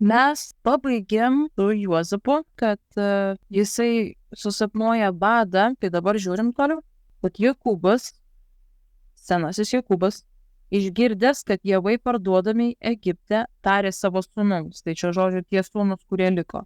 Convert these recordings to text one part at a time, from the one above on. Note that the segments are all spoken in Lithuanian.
Mes pabaigėm su Juozapu, kad jisai susapnuoja badą, tai dabar žiūrim toliau, kad Jokūbas, senasis Jokūbas, išgirdęs, kad javai parduodami Egipte, tarė savo sūnums, tai čia žodžiu tie sūnus, kurie liko.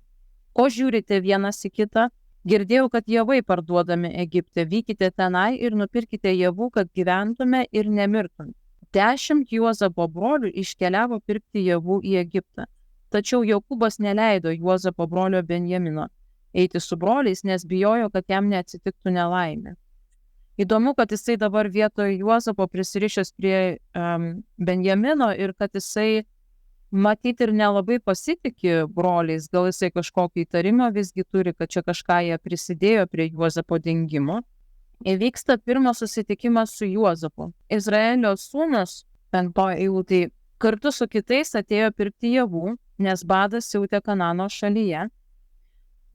Ko žiūrite vienas į kitą? Girdėjau, kad javai parduodami Egipte, vykite tenai ir nupirkite javų, kad gyventume ir nemirtume. 10 Juozapo brolių iškeliavo pirkti javų į Egiptą. Tačiau Jokūbas neleido Juozapo brolio Benjamino eiti su broliais, nes bijojo, kad jam neatsitiktų nelaimė. Įdomu, kad jisai dabar vietoj Juozapo prisirišęs prie Benjamino ir kad jisai matyti ir nelabai pasitikė broliais, gal jisai kažkokį įtarimą visgi turi, kad čia kažką jie prisidėjo prie Juozapo dingimo. Įvyksta pirmas susitikimas su Juozapu. Izraelio sūnus, 5 eilutė, kartu su kitais atėjo pirkti javų, nes badas siautė Kanano šalyje.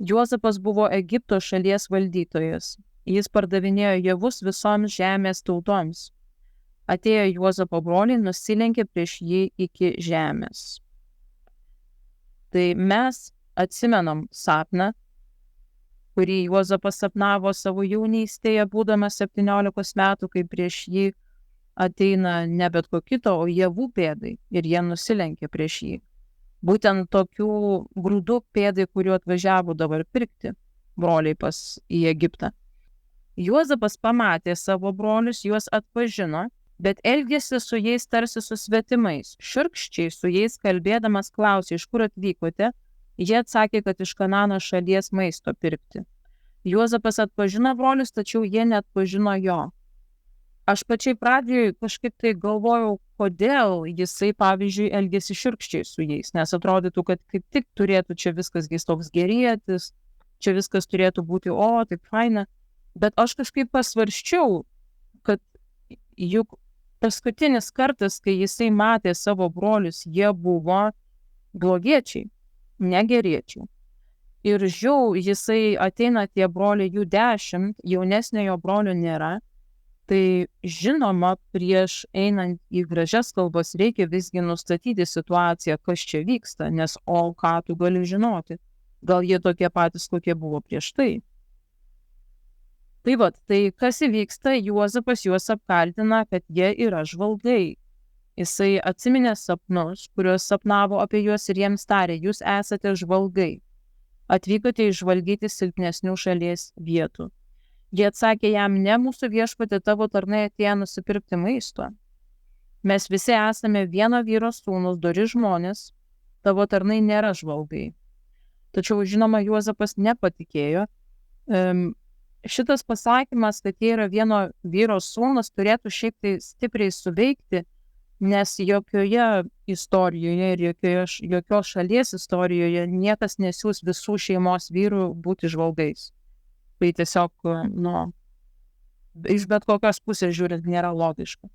Juozapas buvo Egipto šalies valdytojas. Jis pardavinėjo javus visoms žemės tautoms. Atėjo Juozapo broliai, nusilenkė prieš jį iki žemės. Tai mes atsimenam sapną, kurį Juozapas sapnavo savo jaunystėje, būdamas 17 metų, kai prieš jį ateina ne bet ko kito, o javų pėdai ir jie nusilenkė prieš jį. Būtent tokių grūdų pėdai, kuriuo atvažiavo dabar pirkti broliai į Egiptą. Juozapas pamatė savo brolius, juos atpažino, bet elgėsi su jais tarsi su svetimais. Šiurkščiai su jais kalbėdamas klausė, iš kur atvykote. Jie atsakė, kad iš Kanano šalies maisto pirkti. Juozapas atpažino brolius, tačiau jie neatpažino jo. Aš pačiai pradžioje kažkaip tai galvojau, kodėl jisai, pavyzdžiui, elgėsi šiurkščiai su jais, nes atrodytų, kad kaip tik turėtų čia viskas toks gerėtis, čia viskas turėtų būti, taip faina. Bet aš kažkaip pasvarščiau, kad juk paskutinis kartas, kai jisai matė savo brolius, jie buvo blogiečiai, negeriečiai. Ir jisai ateina tie broliai, jų 10, jaunesniojo brolio nėra. Tai žinoma, prieš einant į gražias kalbas reikia visgi nustatyti situaciją, kas čia vyksta, nes ką tu gali žinoti. Gal jie tokie patys, kokie buvo prieš tai. Tai kas įvyksta, Juozapas juos apkaltina, kad jie yra žvalgai. Jisai atsiminė sapnus, kuriuos sapnavo apie juos ir jiems tarė, jūs esate žvalgai. Atvykote išžvalgyti silpnesnių šalies vietų. Jie atsakė jam, ne mūsų viešpatie tavo tarnai atėjo nusipirkti maisto. Mes visi esame vieno vyro sūnus, dori žmonės, tavo tarnai nėra žvalgai. Tačiau, žinoma, Juozapas nepatikėjo. Šitas pasakymas, kad jie yra vieno vyro sūnus, turėtų šiaip tai stipriai suveikti, nes jokioje istorijoje ir jokios šalies istorijoje niekas nesiūs visų šeimos vyrų būti žvalgais. Tai tiesiog, iš bet kokios pusės žiūrint, nėra logiška.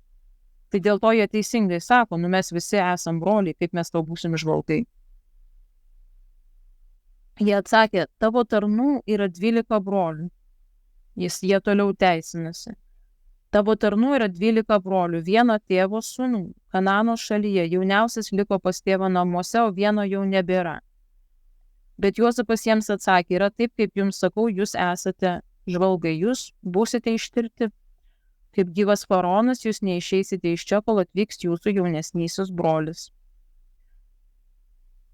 Tai dėl to jie teisingai sako, mes visi esam broliai, kaip mes tau būsim žvalgai. Jie atsakė, tavo tarnų yra 12 brolių. Jie toliau teisinasi. Tavo tarnų yra 12 brolių, vieno tėvo sūnų, Kanano šalyje, jauniausias liko pas tėvą namuose, o vieno jau nebėra. Bet Juozapas jiems atsakė, yra taip, kaip jums sakau, jūs esate žvalgai, jūs būsite ištirti. Kaip gyvas faraonas, jūs neišeisite iš čia, kol atvyks jūsų jaunesnysis brolis.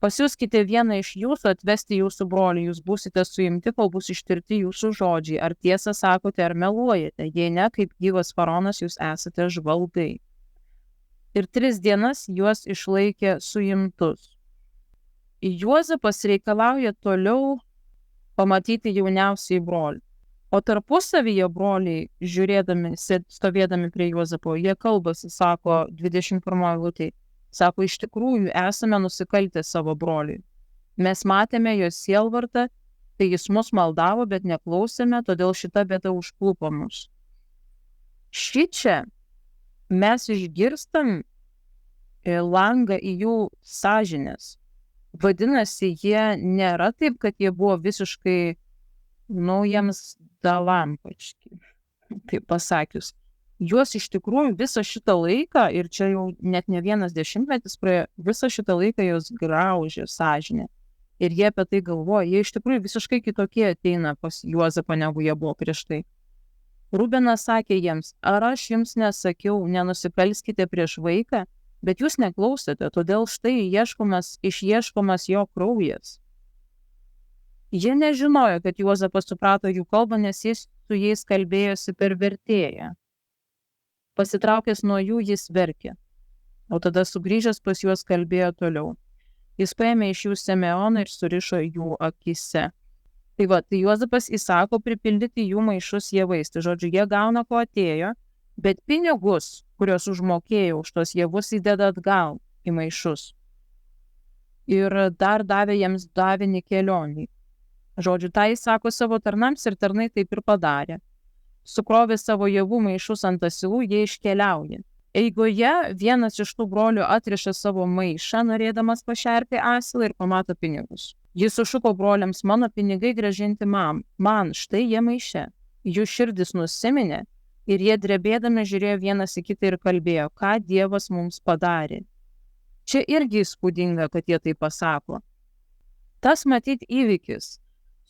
Pasiųskite vieną iš jūsų atvesti jūsų brolį, jūs būsite suimti, kol bus ištirti jūsų žodžiai. Ar tiesą sakote, ar meluojate? Jei ne, kaip gyvas faraonas, jūs esate žvalgai. Ir 3 dienas juos išlaikė suimtus. Juozapas reikalauja toliau pamatyti jauniausiai brolį. O tarpusavyje broliai, stovėdami prie Juozapo, jie kalbasi, sako 21 eilutėje, sako, iš tikrųjų esame nusikaltę savo broliui. Mes matėme jo sielvartą, tai jis mus maldavo, bet neklausėme, todėl šita bėda užklupo mus. Šičia mes išgirstam langą į jų sąžinės. Vadinasi, jie nėra taip, kad jie buvo visiškai, jiems dalampočki, taip pasakius. juos iš tikrųjų visą šitą laiką, ir čia jau net ne vienas dešimtmetis praėjo, visą šitą laiką jos graužė sąžinė. Ir jie apie tai galvoja, jie iš tikrųjų visiškai kitokie ateina pas Juozapą, negu jie buvo prieš tai. Rubenas sakė jiems, ar aš jums nesakiau, nenusikalskite prieš vaiką, bet jūs neklausėte, todėl štai išieškomas jo kraujas. Jie nežinojo, kad Juozapas suprato jų kalbą, nes jis su jais kalbėjosi per vertėją. Pasitraukęs nuo jų, jis verkė, o tada sugrįžęs pas juos kalbėjo toliau. Jis paėmė iš jų Simeoną ir surišo jų akise. Tai Juozapas įsako pripildyti jų maišus javais. Tai žodžiu, jie gauna, ko atėjo, bet pinigus, kuriuos užmokėjo už tos javus, įdeda atgal į maišus. Ir dar davė jiems davinį kelionį. Žodžiu, tai įsako savo tarnams ir tarnai taip ir padarė. Sukrovė savo javų maišus ant asilų, jie iškeliauja. Eigoje vienas iš tų brolių atriša savo maišą, norėdamas pašerti asilą ir pamato pinigus. Jis sušuko broliams, mano pinigai grąžinti man, štai jie maiše. Jų širdis nusiminė ir jie drebėdami žiūrėjo vienas į kitą ir kalbėjo, ką Dievas mums padarė. Čia irgi įspūdinga, kad jie tai pasako. Tas matyt įvykis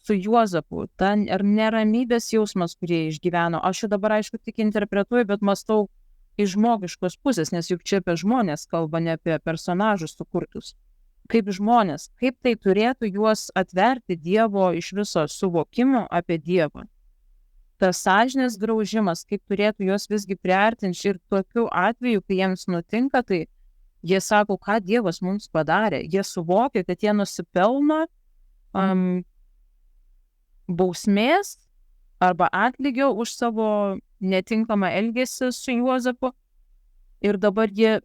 su Juozapu, ta neramybės jausmas, kurie išgyveno. Aš jau dabar aišku tik interpretuoju, bet mąstau iš žmogiškos pusės, nes juk čia apie žmonės kalba, ne apie personažus sukurtus. Kaip žmonės, kaip tai turėtų juos atverti Dievo iš viso suvokimo apie Dievą. Tas sąžinės graužimas, kaip turėtų juos visgi priartinti ir tokiu atveju, kai jiems nutinka, tai jie sako, ką Dievas mums padarė. Jie suvokia, kad jie nusipelno bausmės arba atlygio už savo netinkamą elgesį su Juozapu ir dabar jie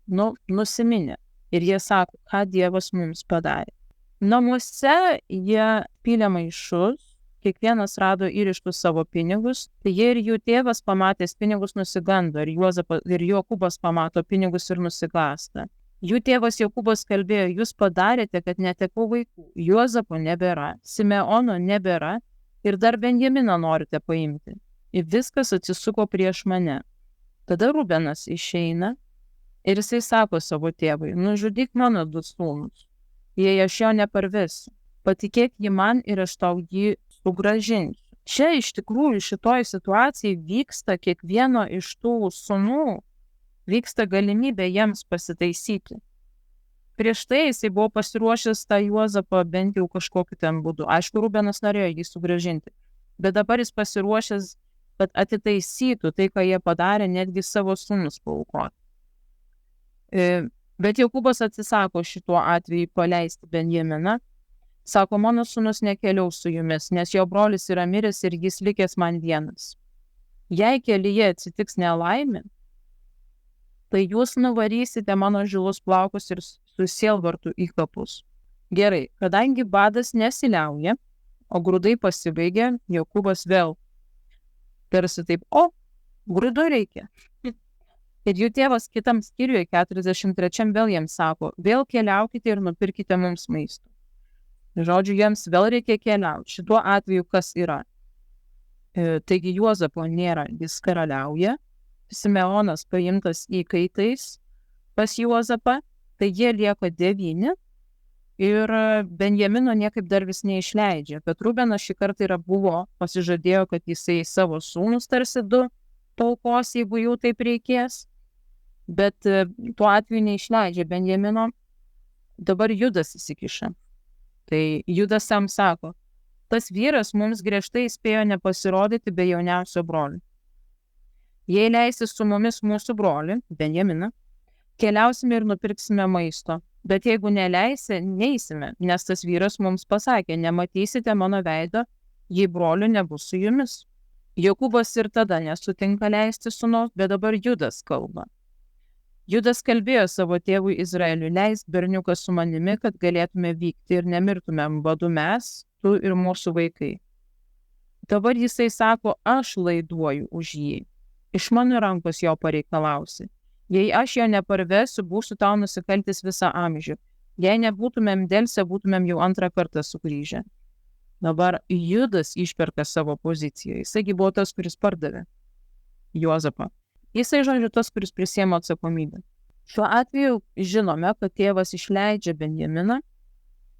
nusiminė ir jie sako, ką Dievas mums padarė. Namuose jie pylė maišus, kiekvienas rado įrištus savo pinigus, tai jie ir jų tėvas pamatęs pinigus nusigando ir Jokūbas pamato pinigus ir nusigąsta. Jų tėvas Jokūbas kalbėjo, jūs padarėte, kad netekau vaikų, Juozapo nebėra, Simeono nebėra ir dar Benjaminą norite paimti. Ir viskas atsisuko prieš mane. Tada Rubenas išeina ir jisai sako savo tėvui, nužudyk mano 2 sūnus, jei aš jo neparvesiu, patikėk jį man ir aš tau jį sugrąžinsiu. Čia iš tikrųjų šitoj situacijai vyksta kiekvieno iš tų sūnų, vyksta galimybė jiems pasitaisyti. Prieš tai jisai buvo pasiruošęs tą Juozapą bent jau kažkokiu ten būdu. Aišku, Rubenas norėjo jį sugrąžinti, bet dabar jis pasiruošęs, kad atitaisytų tai, ką jie padarė, netgi savo sūnus paaukoti. Bet Jokūbas atsisako šituo atveju paleisti Benjaminą. Sako, mano sūnus nekeliaus su jumis, nes jo brolis yra miręs ir jis likęs man vienas. Jei kelyje atsitiks nelaimė, tai jūs nuvarysite mano žilus plaukus ir su sielvartu į kapus. Gerai, kadangi badas nesiliauja, o grūdai pasibaigė, Jokūbas vėl tarsi taip, grūdų reikia. Ir jų tėvas kitam skyriuje 43 vėl jiems sako, vėl keliaukite ir nupirkite mums maisto. Žodžiu, jiems vėl reikia keliauti. Šituo atveju kas yra? Taigi Juozapo nėra, jis karaliauja. Simeonas paimtas įkaitais pas Juozapą, tai jie lieka 9 ir Benjamino niekaip dar vis neišleidžia. Bet Rubenas šį kartą buvo pasižadėjo, kad jisai savo sūnus tarsi 2 paaukos, jeigu jau taip reikės. Bet tuo atveju neišleidžia Benjamino. Dabar Judas įsikiša. Tai Judas jam sako, tas vyras mums griežtai įspėjo nepasirodyti be jauniausio brolio. Jei leisis su mumis mūsų brolį, Benjaminą, keliausime ir nupirksime maisto. Bet jeigu neleisi, neisime, nes tas vyras mums pasakė, nematysite mano veido, jei brolių nebus su jumis. Jokūbas ir tada nesutinka leisti sūnaus, bet dabar Judas kalba. Judas kalbėjo savo tėvui Izraeliui, leisk berniuką su manimi, kad galėtume vykti ir nemirtumėm badu mes, tu ir mūsų vaikai. Dabar jisai sako, aš laiduoju už jį. Iš mano rankos jo pareikalausi. Jei aš jo neparvesiu, būsiu tau nusikaltis visą amžių. Jei nebūtumėm delsę, būtumėm jau 2 kartą sugrįžę. Dabar Judas išperka savo poziciją. Jisai buvo tas, kuris pardavė. Juozapą. Jisai, žodžiu, tas, kuris prisiema atsakomybę. Šiuo atveju žinome, kad tėvas išleidžia Benjaminą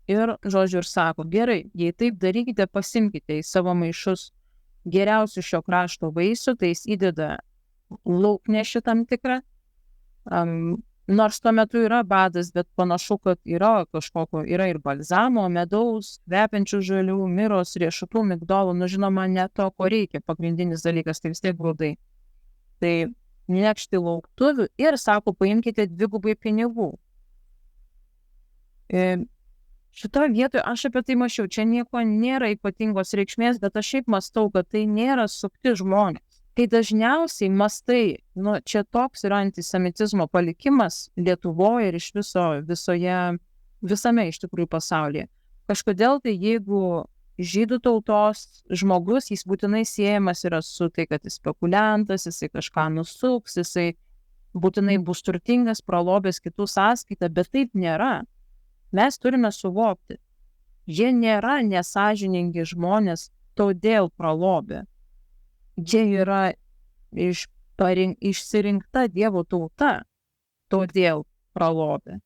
ir, žodžiu, ir sako, gerai, jei taip darykite, pasimkite į savo maišus geriausių šio krašto vaisių, tai jis įdeda lauknešį tam tikrą, nors tuo metu yra badas, bet panašu, kad yra kažkokio, yra ir balzamo, medaus, kvepiančių žalių, miros, riešutų, migdolų, nu žinoma, ne to, ko reikia, pagrindinis dalykas, tai vis tiek grūdai. Tai nešti lauktuvių ir sako, paimkite 2 pinigų. Šitoje vietoje aš apie tai mačiau, čia nieko nėra ypatingos reikšmės, bet aš šiaip mastau, kad tai nėra sukti žmonės. Kai dažniausiai mastai, nu, čia toks yra antisemitizmo palikimas Lietuvoje ir iš visame iš tikrųjų pasaulyje. Kažkodėl tai jeigu žydų tautos žmogus, jis būtinai siejamas yra su tai, kad jis spekuliantas, jisai kažką nusuks, jisai būtinai bus turtingas, pralobęs kitų sąskaitą, bet taip nėra. Mes turime suvokti, jie nėra nesąžiningi žmonės, todėl pralobė. Jie yra išsirinkta Dievo tauta, todėl pralobė.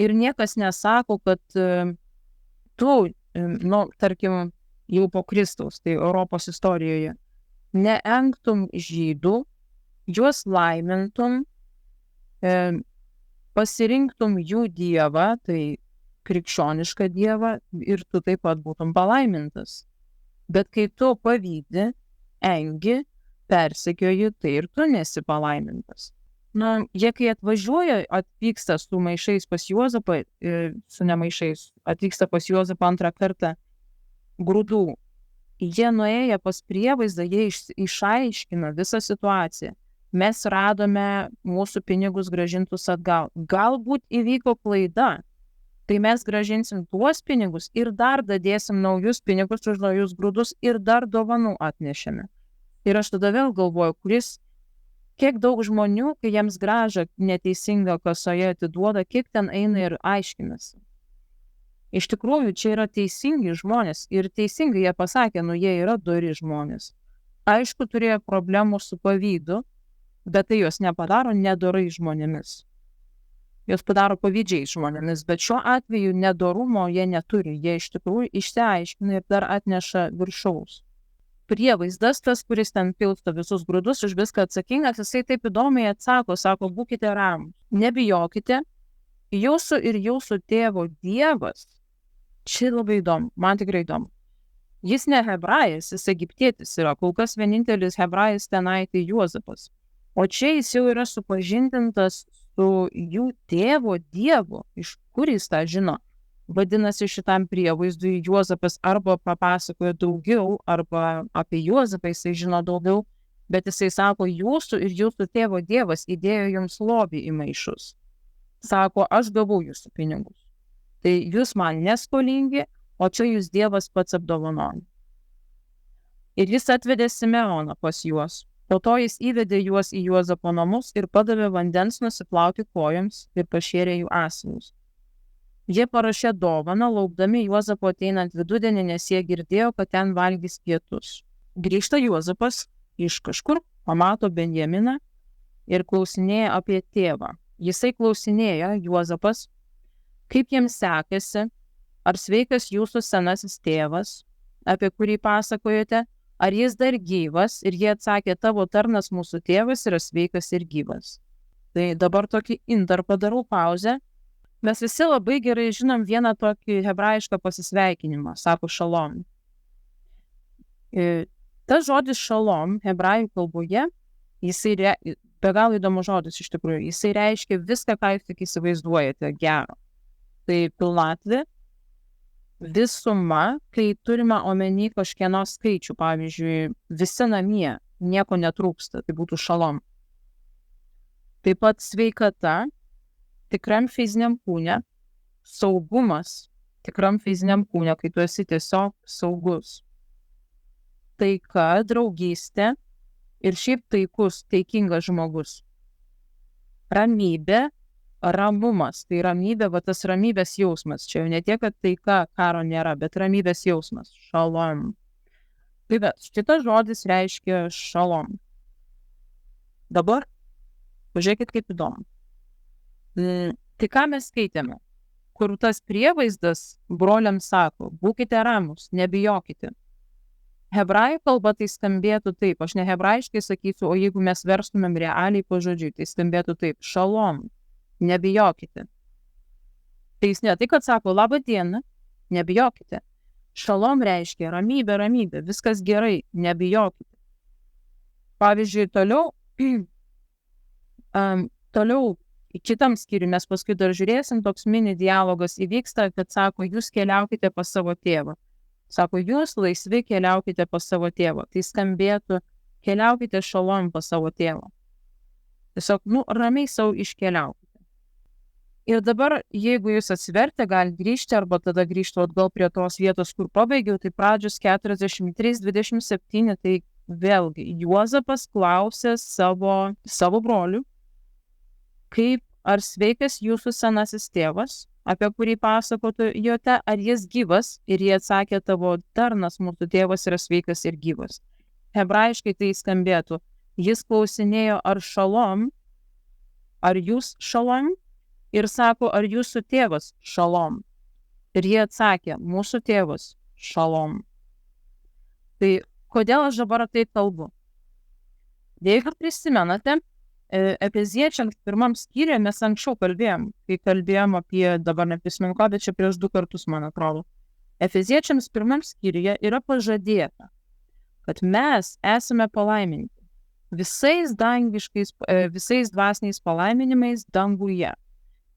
Ir niekas nesako, kad tu, tarkim, jau po Kristaus, tai Europos istorijoje, neengtum žydų, juos laimintum, pasirinktum jų dievą, tai krikščionišką dievą, ir tu taip pat būtum palaimintas. Bet kai tu pavydi, engi, persekioji, tai ir tu nesi palaimintas. Na, jie kai atvyksta su maišais pas Juozapą, su nemaišais, atvyksta pas Juozapą antrą kartą grūdų. Jie nuėję pas prievaizdą, jie išaiškina visą situaciją. Mes radome mūsų pinigus grąžintus atgal. Galbūt įvyko klaida, tai mes grąžinsim tuos pinigus ir dar dadėsim naujus pinigus už naujus grūdus ir dar dovanų atnešėme. Ir aš tada vėl galvoju, kiek daug žmonių, kai jiems grąžą neteisingą kasoje atiduoda, kiek ten eina ir aiškinasi. Iš tikrųjų, čia yra teisingi žmonės ir teisingai jie pasakė, nu jie yra dori žmonės. Aišku, turėjo problemų su pavydu, bet tai jos nepadaro nedorai žmonėmis. Jos padaro pavydžiais žmonėmis, bet šiuo atveju nedorumo jie neturi, jie iš tikrųjų išsiaiškina ir dar atneša viršaus. Prievaizdas, tas, kuris ten pilsto visus grūdus, už viską atsakingas, jisai taip įdomiai atsako, sako, būkite ramūs, nebijokite, jūsų ir jūsų tėvo Dievas, čia labai įdomu, man tikrai įdomu. Jis ne hebrajas, jis egiptietis yra, kol kas vienintelis hebrajas tenai tai Juozapas. O čia jis jau yra supažindintas su jų tėvo Dievu, iš kur jis tą žino. Vadinasi, šitam prievaizdui Juozapas arba papasakoja daugiau, arba apie Juozapą jisai žino daugiau, bet jisai sako, jūsų ir jūsų tėvo Dievas įdėjo jums lobį į maišus. Sako, aš gavau jūsų pinigus. Tai jūs man neskolingi, o čia jūs Dievas pats apdovanoja. Ir jis atvedė Simeoną pas juos. Po to jis įvedė juos į Juozapo namus ir padavė vandens nusiplauti kojoms ir pašėrė jų asilus. Jie parašė dovaną, laukdami Juozapo ateinant vidudienį, nes jie girdėjo, kad ten valgys pietus. Grįžta Juozapas iš kažkur, pamato Benjaminą ir klausinėja apie tėvą. Jisai klausinėja, Juozapas, kaip jiems sekėsi, ar sveikas jūsų senasis tėvas, apie kurį pasakojote, ar jis dar gyvas, ir jie atsakė, tavo tarnas mūsų tėvas yra sveikas ir gyvas. Tai dabar tokį intarpą darau pauzę. Mes visi labai gerai žinom vieną tokį hebrajišką pasisveikinimą, sako šalom. Tas žodis šalom hebrajų kalboje, jisai be galo įdomus žodis iš tikrųjų, jisai reiškia viską, ką jūs tik įsivaizduojate gero. Tai pilnatvė, visuma, kai turime omeny kažkieno skaičių, pavyzdžiui, visi namie, nieko netrūksta, tai būtų šalom. Taip pat sveikata, tikram fiziniam kūne, saugumas, tikram fiziniam kūne, kai tu esi tiesiog saugus. Taika, draugystė ir šiaip taikus, taikingas žmogus. Ramybė, ramumas, tai ramybė, va tas ramybės jausmas, čia jau ne tiek, kad taika, karo nėra, bet ramybės jausmas, šalom. Tai bet šitas žodis reiškia šalom. Dabar pažiūrėkit, kaip įdomu. Tai ką mes skaitėme? Kur tas prievaizdas broliams sako, būkite ramus, nebijokite. Hebrajų kalba tai skambėtų taip, aš ne hebrajiškai sakysiu, o jeigu mes verstumėm realiai pažodžiui, tai skambėtų taip, šalom, nebijokite. Tai jis ne tai, kad sako, labą dieną, nebijokite. Šalom reiškia ramybė, ramybė, viskas gerai, nebijokite. Pavyzdžiui, toliau į kitam skyriui, mes paskui dar žiūrėsim, toks mini dialogas įvyksta, kad sako, jūs keliaukite pas savo tėvą. Sako, jūs laisvi keliaukite pas savo tėvą. Tai skambėtų, keliaukite šalom pas savo tėvą. Tiesiog, ramiai savo iškeliaukite. Ir dabar, jeigu jūs atsivertė, gali grįžti arba tada grįžti atgal prie tos vietos, kur pabaigiau, tai pradžios 43:27, tai vėlgi Juozapas klausė savo brolių, kaip ar sveikas jūsų senasis tėvas, apie kurį pasakojote, ar jis gyvas, ir jie atsakė, tavo tarnas, mūsų tėvas yra sveikas ir gyvas. Hebrajiškai tai skambėtų, jis klausinėjo, ar šalom, ar jūs šalom, ir sako, ar jūsų tėvas šalom. Ir jie atsakė, mūsų tėvas šalom. Tai kodėl aš dabar tai kalbu? Jeigu prisimenate, Efeziečiams 1 skyriuje mes anksčiau kalbėjom, kai kalbėjom apie, dabar neprisimenu ką, bet čia prieš 2 kartus, man atrodo. Efeziečiams 1 skyriuje yra pažadėta, kad mes esame palaiminti visais dvasiniais palaiminimais danguje.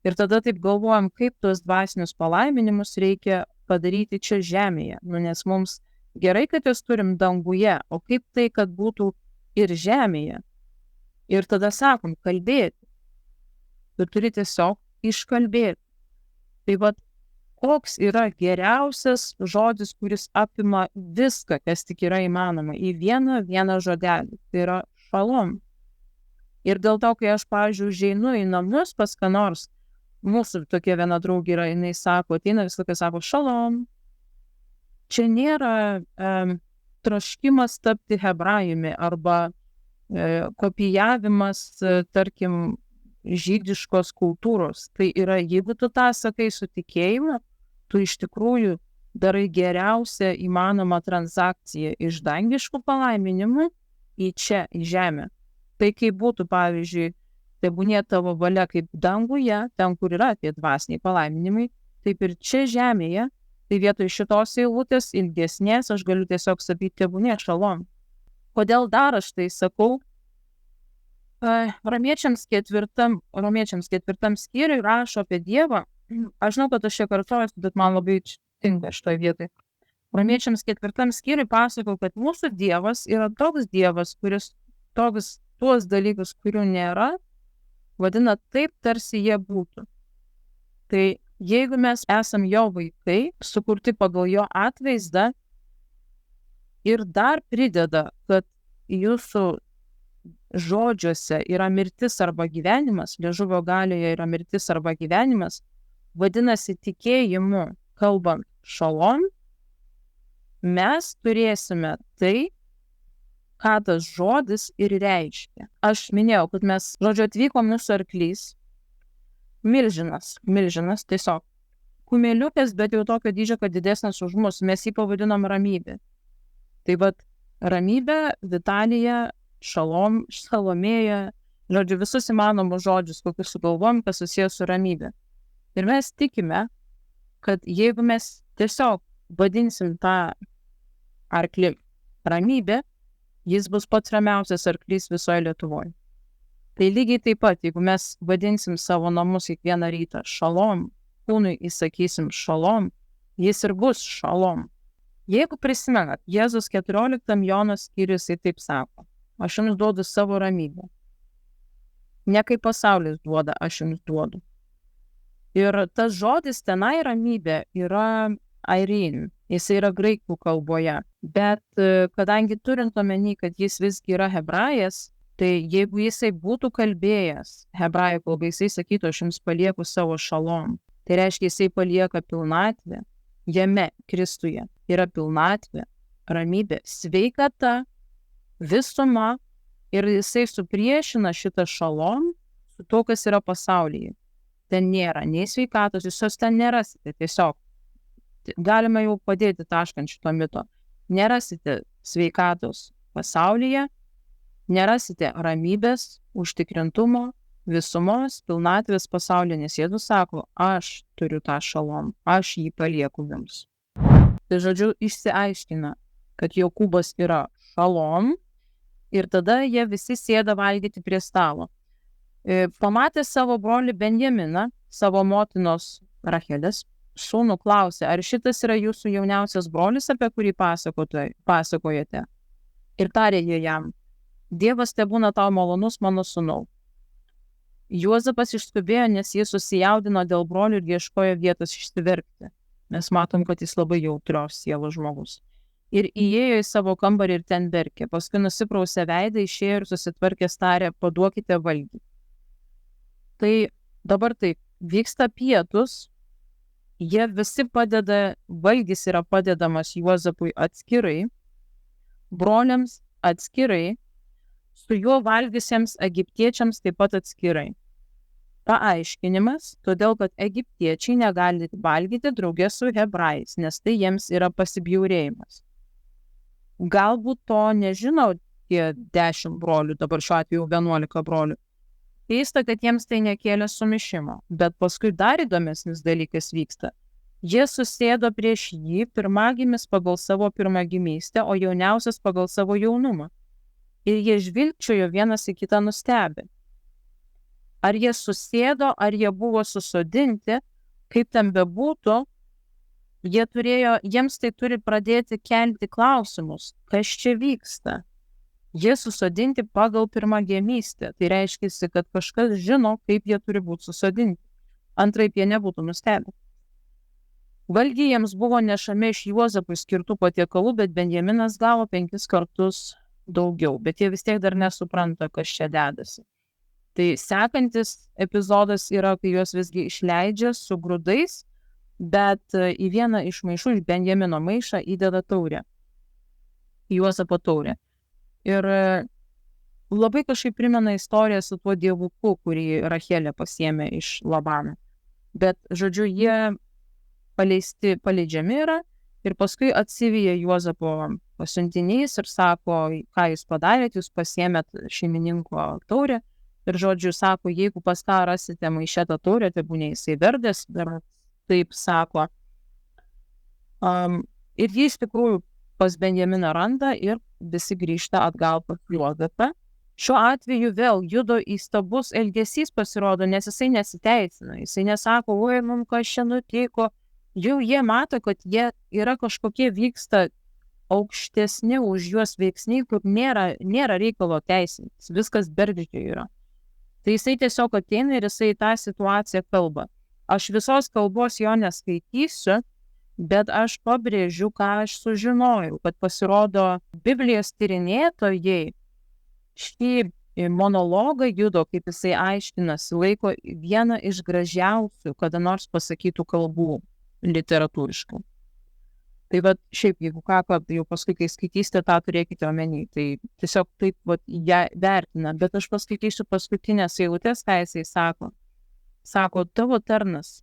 Ir tada taip galvojam, kaip tuos dvasinius palaiminimus reikia padaryti čia žemėje. Nes mums gerai, kad juos turim danguje, o kaip tai, kad būtų ir žemėje. Ir tada sakom, kalbėti. Tu turi tiesiog iškalbėti. Tai vat, koks yra geriausias žodis, kuris apima viską, kas tik yra įmanoma, į vieną žodelį. Tai yra šalom. Ir dėl to, kai aš, pavyzdžiui, užeinu į namus pas ką nors, mūsų tokia viena draugė yra, jinai sako, ateina visą laiką sako, šalom. Čia nėra troškimas tapti hebrajumi arba kopijavimas, tarkim, žydiškos kultūros. Tai yra, jeigu tu tą sakai su tikėjimu, tu iš tikrųjų darai geriausią įmanomą transakciją iš dangiškų palaiminimų į čia, į žemę. Tai kaip būtų, pavyzdžiui, tebūnie tavo valia kaip danguje, ten, kur yra tie dvasiniai palaiminimai, taip ir čia žemėje, tai vietoj šitos eilutės ilgesnės aš galiu tiesiog sakyti, tebūnie šalom. Kodėl dar aš tai sakau? Romiečiams 4 skyriui rašo apie Dievą. Aš žinau, kad aš čia kartojuosi, bet man labai tinka šitoje vietoje. Romiečiams 4 skyriui pasakau, kad mūsų Dievas yra toks Dievas, kuris tuos dalykus, kurių nėra, vadina taip, tarsi jie būtų. Tai jeigu mes esam jo vaikai, sukurti pagal jo atvaizdą, ir dar prideda, kad jūsų žodžiuose yra mirtis arba gyvenimas, liežuvio galioje yra mirtis arba gyvenimas, vadinasi tikėjimu, kalbant šalom, mes turėsime tai, ką tas žodis ir reiškia. Aš minėjau, kad mes, atvykom mūsų arklys, milžinas tiesiog, kumeliukas, bet jau tokio dydžio, kad didesnis už mus, mes jį pavadinom ramybė. Tai vat ramybė, Vitalija, šalom, salomėja, visus įmanomus žodžius, kokius sugalvom, kas susijęs su ramybė. Ir mes tikime, kad jeigu mes tiesiog vadinsim tą arklį ramybė, jis bus pats ramiausias arklys visoje Lietuvoje. Tai lygiai taip pat, jeigu mes vadinsim savo namus kiekvieną rytą šalom, kūnui įsakysim šalom, jis ir bus šalom. Jeigu prisimenat, Jėzus 14 Jono skyriuje jisai taip sako, aš jums duodu savo ramybę. Ne kaip pasaulis duoda, aš jums duodu. Ir tas žodis tenai ramybė yra airin, jis yra graikų kalboje. Bet kadangi turint omeny, kad jis visgi yra hebrajas, tai jeigu jisai būtų kalbėjęs hebrajų kalbai, jisai sakytų, aš jums palieku savo šalom. Tai reiškia, jisai palieka pilnatvę. Jame, Kristuje, yra pilnatvė, ramybė, sveikata, visuma, Ir jisai supriešina šitą šalom su to, kas yra pasaulyje. Ten nėra nei sveikatos, visos ten nerasite tiesiog. Galime jau padėti tašką ant šito mito. Nerasite sveikatos pasaulyje, nerasite ramybės, užtikrintumo, visumos, pilnatvės pasaulyje, nes Jėzus sako, aš turiu tą šalom, aš jį palieku jums. Tai žodžiu, išsiaiškina, kad Jokūbas yra šalom ir tada jie visi sėda valgyti prie stalo. Pamatė savo brolį Benjaminą, savo motinos Rachelės sūnų, klausė, ar šitas yra jūsų jauniausias brolis, apie kurį pasakojate? Ir tarė jie jam, Dievas tebūna tau malonus, mano sūnau. Juozapas išskubėjo, nes jis susijaudino dėl brolių ir ieškojo vietos išsiverkti. Mes matom, kad jis labai jautrios sielos žmogus. Ir įėjo į savo kambarį ir ten verkė. Paskui nusiprausė veidą, išėjo ir susitvarkė, tarė, paduokite valgį. Tai dabar taip, vyksta pietus, jie visi padeda, valgys yra padedamas Juozapui atskirai, broliams atskirai, su juo valgysiems egiptiečiams taip pat atskirai. Paaiškinimas, todėl kad egiptiečiai negali valgyti drauge su hebrajais, nes tai jiems yra pasibjaurėjimas. Galbūt to nežino tie 10 brolių, dabar šiuo atveju 11 brolių. Keista, kad jiems tai nekėlė sumišimo, bet paskui dar įdomesnis dalykas vyksta. Jie susėdo prieš jį, pirmagimis pagal savo pirmagimystę, o jauniausias pagal savo jaunumą. Ir jie žvilgčiojo vienas į kitą nustebę. Ar jie susėdo, ar jie buvo susodinti, kaip ten bebūtų, jiems tai turi pradėti kelti klausimus, kas čia vyksta. Jie susodinti pagal pirmagimystę, tai reiškia, kad kažkas žino, kaip jie turi būti susodinti. Antraip jie nebūtų nustebę. Valgiai jiems buvo nešami iš Juozapui skirtų patiekalų, bet Benjaminas gavo 5 kartus daugiau, bet jie vis tiek dar nesupranta, kas čia dedasi. Tai sekantis epizodas yra, kai juos visgi išleidžia su grūdais, bet į vieną iš maišų, iš Benjamino maišą įdeda taurę. Juozapo taurę. Ir labai kažkaip primena istoriją su tuo dievuku, kurį Rachelė pasiėmė iš Labano. Bet, žodžiu, jie paleidžiami yra ir paskui atsivyja Juozapo pasiuntinys ir sako, ką jūs padarėt, jūs pasiėmėt šeimininko taurę ir, žodžiu, sako, jeigu pas ką rasite maiše tą taurę, tai būnė jisai verdės, dar taip sako. Ir jie iš tikrųjų pas Benjaminą randa ir visi grįžta atgal pas Juozapą. Šiuo atveju vėl Judo įstabus elgesys pasirodo, nes jisai nesiteisina. Jisai nesako, oi, mums kas čia nutiko. Jau jie mato, kad jie yra kažkokie vyksta aukštesni už juos veiksniai, kur nėra reikalo teisintis. Viskas bergždžio yra. Tai jisai tiesiog ateina ir jisai tą situaciją kalba. Aš visos kalbos jo neskaitysiu, bet aš pabrėžiu, ką aš sužinojau, kad pasirodo Biblijos tyrinėtojai šį monologą Judo, kaip jisai aiškinasi, laiko vieną iš gražiausių kada nors pasakytų kalbų literatūriškai. Tai vat šiaip, jeigu ką, jau paskui, kai skaitysite, tą turėkite omeny. Tai tiesiog taip ją vertina, bet aš paskaitysiu paskutinės eilutės, ką jisai sako. Sako, tavo tarnas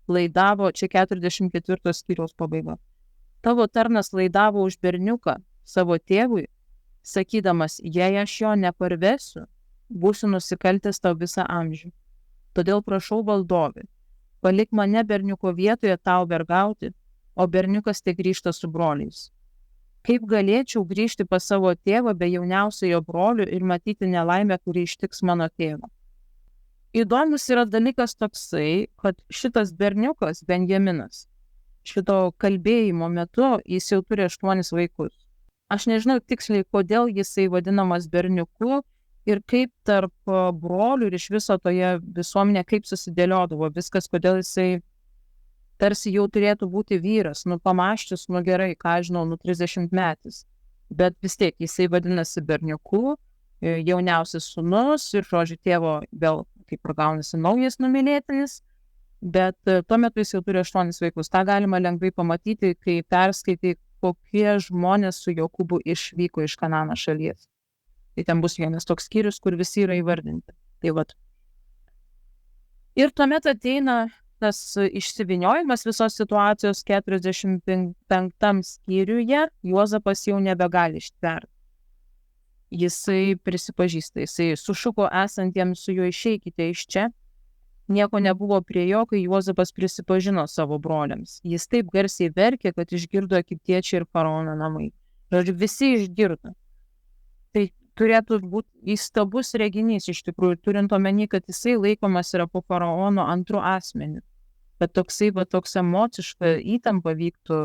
laidavo, čia 44 skyriaus pabaiga, tavo tarnas laidavo už berniuką savo tėvui, sakydamas, jei aš jo neparvesiu, būsiu nusikaltęs tau visą amžių. Todėl prašau valdovį, palik mane berniuko vietoje tau vergauti, o berniukas tik grįžta su broliais. Kaip galėčiau grįžti pas savo tėvą be jauniausiojo brolių ir matyti nelaimę, kuri ištiks mano tėvą? Įdomus yra dalykas toksai, kad šitas berniukas, Benjaminas, šito kalbėjimo metu jis jau turi 8 vaikus. Aš nežinau tiksliai, kodėl jisai vadinamas berniuku ir kaip tarp brolių ir iš viso toje visuomenė, kaip susidėliodavo viskas, kodėl jisai tarsi jau turėtų būti vyras, pamaščius, gerai, ką žinau, 30 metais. Bet vis tiek jisai vadinasi berniuku, jauniausias sūnus ir, žodžiu, tėvo vėl kaip pragaunasi naujas numylėtinis, bet tuo metu jis jau turi 8 vaikus. Ta galima lengvai pamatyti, kai perskaitai, kokie žmonės su Jokūbu išvyko iš Kanano šalies. Tai ten bus vienas toks skyrius, kur visi yra įvardinti. Tai vat. Ir tuomet ateina tas išsiviniojimas visos situacijos 45 skyriuje, Juozapas jau nebegali ištverti. Jisai prisipažįsta, jisai sušuko esantiems su juo išeikite iš čia. Nieko nebuvo prie jo, kai Juozapas prisipažino savo broliams. Jis taip garsiai verkė, kad išgirdo egiptiečiai ir faraono namai. Žodžiu, visi išgirdo. Tai turėtų būti įstabus reginys iš tikrųjų, turint omeny, kad jisai laikomas yra po faraono antru asmeniu. Bet toks emociška įtampa vyktų,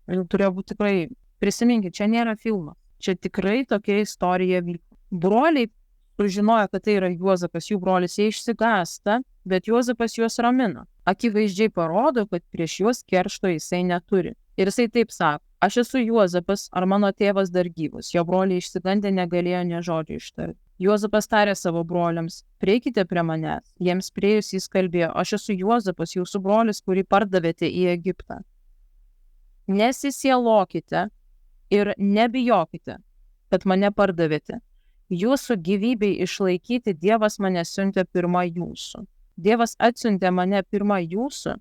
turėjo būti tikrai, prisiminkit, čia nėra filmas, čia tikrai tokia istorija vyko. Broliai sužinojo, kad tai yra Juozapas, jų brolis, jie išsigąsta, bet Juozapas juos ramina. Akivaizdžiai parodo, kad prieš juos keršto jisai neturi. Ir jisai taip sako, aš esu Juozapas, ar mano tėvas dar gyvas? Jo broliai išsigandę negalėjo nė žodžio ištarti. Juozapas tarė savo broliams, prieikite prie manęs. Jiems priėjus jis kalbėjo, aš esu Juozapas, jūsų brolis, kurį pardavėte į Egiptą. Nesisielokite ir nebijokite, kad mane pardavėte. Jūsų gyvybei išlaikyti Dievas mane siuntė pirma jūsų. Dievas atsiuntė mane pirma jūsų,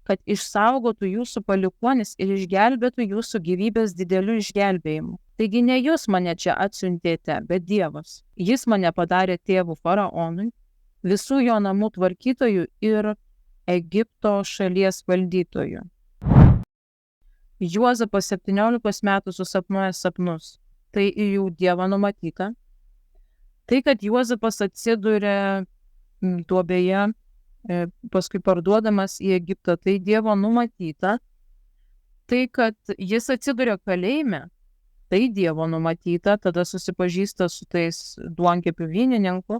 kad išsaugotų jūsų palikuonis ir išgelbėtų jūsų gyvybės dideliu išgelbėjimu. Taigi ne jūs mane čia atsiuntėte, bet Dievas. Jis mane padarė tėvu faraonui, visų jo namų tvarkytojų ir Egipto šalies valdytojų. Juozapas 17 metų susapnuoja sapnus. Tai jau Dievo numatyta. Tai, kad Juozapas atsiduria duobėje, paskui parduodamas į Egiptą, tai Dievo numatyta. Tai, kad jis atsiduria kalėjime, tai Dievo numatyta, tada susipažįsta su tais duonkepių vynininku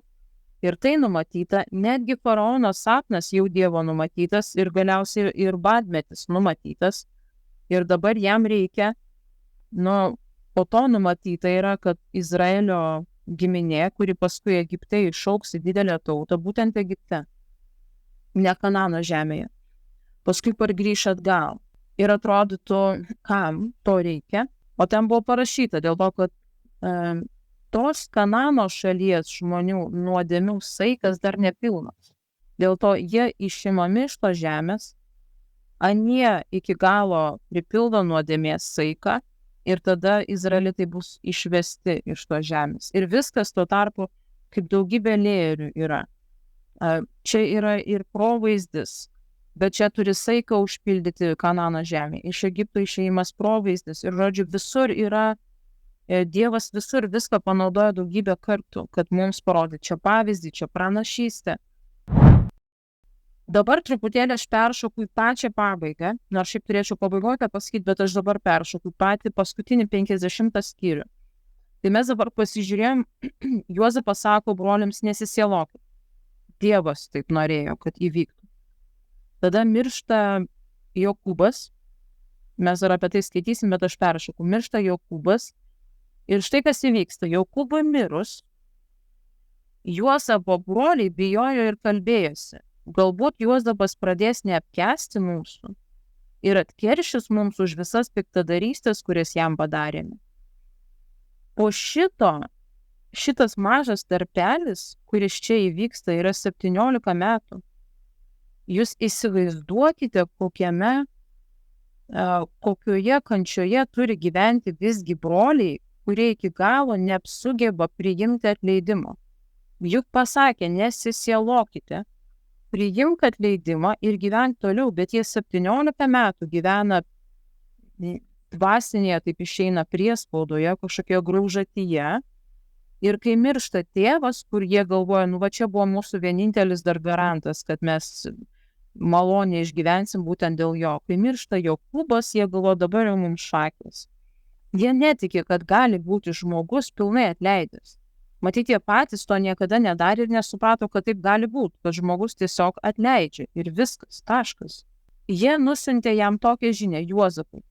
ir tai numatyta, netgi faraono sapnas jau Dievo numatytas ir galiausiai ir badmetis numatytas ir dabar jam reikia, po to numatyta yra, kad Izraelio giminė, kuri paskui Egipte išaugs į didelę tautą, būtent Egipte, ne Kanano žemėje. Paskui pargrįš atgal. Ir atrodytų, kam to reikia. O ten buvo parašyta dėl to, kad tos Kanano šalies žmonių nuodėmių saikas dar nepilnas. Dėl to jie išimami iš to žemės, anie iki galo pripildo nuodėmės saiką ir tada izraelitai bus išvesti iš to žemės. Ir viskas tuo tarpu kaip daugybė lėjerių yra. Čia yra ir provaizdis, bet čia turi saiką užpildyti Kanano žemė. Iš Egipto išėjimas provaizdis ir žodžiu visur yra, Dievas visur viską panaudoja daugybę kartų, kad mums parodyti čia pavyzdį, čia pranašystę. Dabar truputėlį aš peršoku į pačią pabaigą, nors šiaip turėčiau pabaigoje pasakyti, bet aš dabar peršoku patį paskutinį 50 skyrių. Tai mes dabar pasižiūrėjom, Juozapas sako broliams nesisielokit. Dievas taip norėjo, kad įvyktų. Tada miršta Jokūbas, mes dar apie tai skaitysim, bet aš peršoku, miršta Jokūbas ir štai kas įvyksta. Jokūbui mirus, Juozapo broliai bijojo ir kalbėjosi. Galbūt Juozapas pradės neapkęsti mūsų ir atkeršys mums už visas piktadarystės, kurias jam padarėme. Po šitas mažas tarpelis, kuris čia įvyksta, yra 17 metų. Jūs įsivaizduokite, kokioje kančioje turi gyventi visgi broliai, kurie iki galo neapsugeba priimti atleidimo. Juk pasakė, nesisielokite, priimk atleidimą ir gyvenk toliau, bet jie 17 metų gyvena dvasinėje, taip išeina priespaudoje, kažkokioje graužatyje. Ir kai miršta tėvas, kur jie galvoja, va čia buvo mūsų vienintelis dar garantas, kad mes maloniai išgyvensim būtent dėl jo. Kai miršta Jokūbas, jie galvoja, dabar jau mums šakės. Jie netiki, kad gali būti žmogus pilnai atleidęs. Matyt, jie patys to niekada nedarė ir nesuprato, kad taip gali būti, kad žmogus tiesiog atleidžia ir viskas, taškas. Jie nusiuntė jam tokią žinią, Juozapui,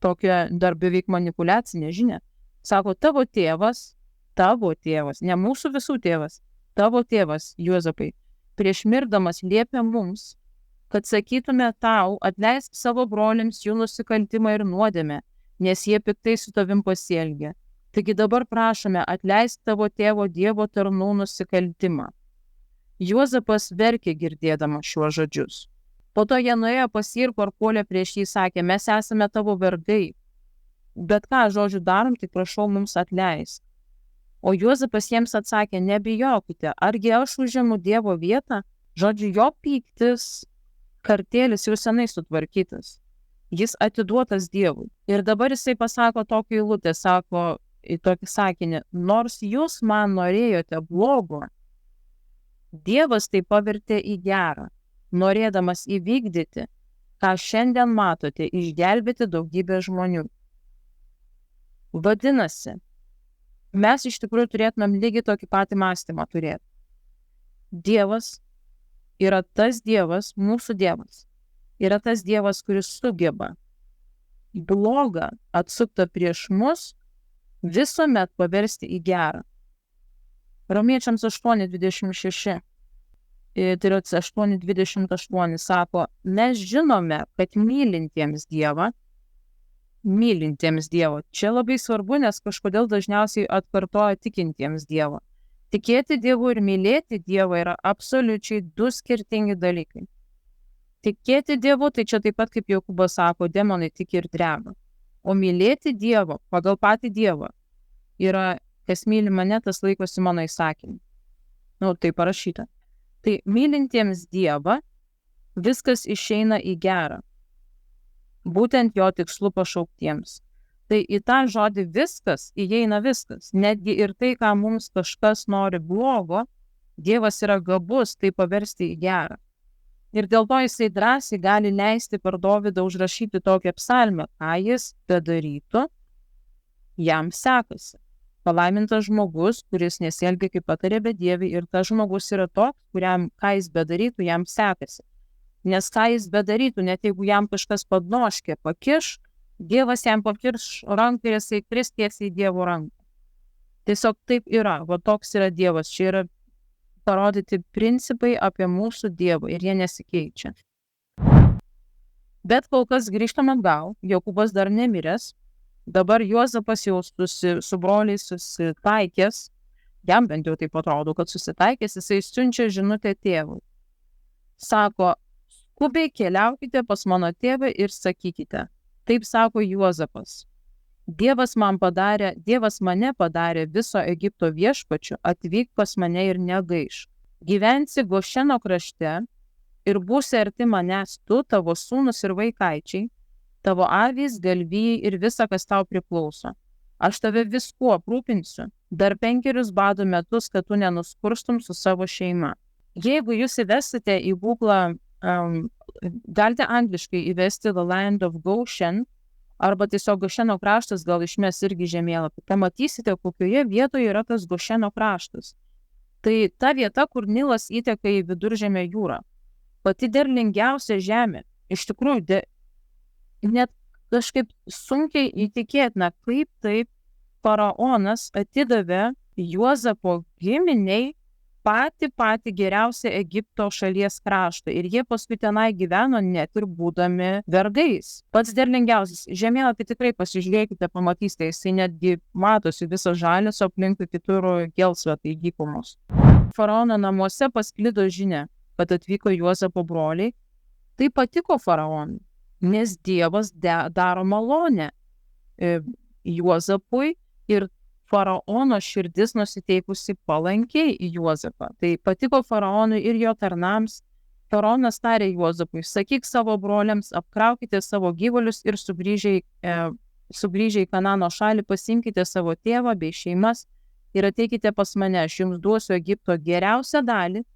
tokią dar beveik manipuliacinę žinią. Sako, tavo tėvas, ne mūsų visų tėvas, tavo tėvas, Juozapai, prieš mirdamas liepė mums, kad sakytume tau, atleisk savo broliams jų nusikaltimą ir nuodėmę, nes jie piktai su tavim pasielgė. Taigi dabar prašome atleisk tavo tėvo Dievo tarnų nusikaltimą. Juozapas verkė girdėdamas šiuos žodžius. Po to jie nuėjo pas jį ir parpuolė prieš jį, sakė, mes esame tavo vergai. Bet ką, žodžiu, darom, tai prašau mums atleisk. O Juozapas jiems atsakė, nebijokite, argi aš užimu Dievo vietą? Žodžiu, jo pyktis, kartėlis jau senai sutvarkytas. Jis atiduotas Dievui. Ir dabar jisai pasako tokį eilutę, sako į tokį sakinį, nors jūs man norėjote blogo, Dievas tai pavertė į gerą, norėdamas įvykdyti, ką šiandien matote, išgelbėti daugybę žmonių. Vadinasi, mes iš tikrųjų turėtumėm lygiai tokį patį mąstymą turėti. Dievas yra tas Dievas, mūsų Dievas, yra tas Dievas, kuris sugeba blogą atsuktą prieš mus visuomet paversti į gerą. Romiečiams 8:26, tai yra 8:28 sako, mes žinome, kad mylintiems Dievą, čia labai svarbu, nes kažkodėl dažniausiai atkartoja tikintiems Dievą. Tikėti Dievu ir mylėti Dievą yra absoliučiai du skirtingi dalykai. Tikėti Dievu, tai čia taip pat, kaip Jokūbas sako, demonai tiki ir dreba. O mylėti Dievą pagal patį Dievą yra, kas myli mane, tas laikosi mano įsakymų. Tai parašyta. Tai mylintiems Dievą viskas išeina į gerą. Būtent jo tikslu pašauktiems. Tai į tą žodį viskas įeina viskas. Netgi ir tai, ką mums kažkas nori blogo, Dievas yra gabus tai paversti į gerą. Ir dėl to jisai drąsiai gali leisti per Dovydą užrašyti tokią psalmę, ką jis bedarytų, jam sekasi. Palaimintas žmogus, kuris nesielgia kaip patarė bedieviai, ir tas žmogus yra toks, kuriam ką jis bedarytų, jam sekasi. Nes ką jis bedarytų, net jeigu jam kažkas padnoškė, pakiš, Dievas jam pakirš ranką ir jisai kris tiesiai į Dievo ranką. Tiesiog taip yra, va toks yra Dievas. Čia yra parodyti principai apie mūsų Dievą ir jie nesikeičia. Bet kol kas grįžtam atgal, Jokūbas dar nemiręs, dabar Juozapas jau su broliais susitaikęs, jam bent jau taip atrodo, kad susitaikęs, jisai siunčia žinutę tėvui. Sako, skubiai keliaukite pas mano tėvą ir sakykite. Taip sako Juozapas. Dievas mane padarė viso Egipto viešpačiu, atvyk pas mane ir negaiš. Gyvensi Gošeno krašte ir būsi arti manęs tu, tavo sūnus ir vaikaičiai, tavo avys, galvijai ir visa, kas tau priklauso. Aš tave viskuo aprūpinsiu, dar 5 bado metus, kad tu nenuskurstum su savo šeima. Jeigu jūs įvesite į Google, galite angliškai įvesti The Land of Goshen, arba tiesiog Gošeno kraštas, gal išmes irgi žemėlapį. Pamatysite, kokioje vietoje yra tas Gošeno kraštas. Tai ta vieta, kur Nilas įteka į Viduržemio jūrą. Pati derlingiausia žemė. Iš tikrųjų, net kažkaip sunkiai įtikėtina, kaip taip faraonas atidavė Juozapo giminiai patį geriausią Egipto šalies kraštą. Ir jie paskui tenai gyveno net ir būdami vergais. Pats derlingiausias. Žemėlapį tikrai pasižiūrėkite, pamatysite, jisai netgi matosi visą žalės, aplinkui kitur gelsvę, tai dykumos. Faraono namuose pasklido žinia, kad atvyko Juozapo broliai. Tai patiko faraonui, nes Dievas daro malonę Juozapui ir faraono širdis nusiteikusi palankiai į Juozapą. Tai patiko faraonui ir jo tarnams. Faraonas tarė Juozapui, sakyk savo broliams, apkraukite savo gyvulius ir sugrįžę į Kanano šalį pasimkite savo tėvą bei šeimas ir ateikite pas mane, aš jums duosiu Egipto geriausią dalį,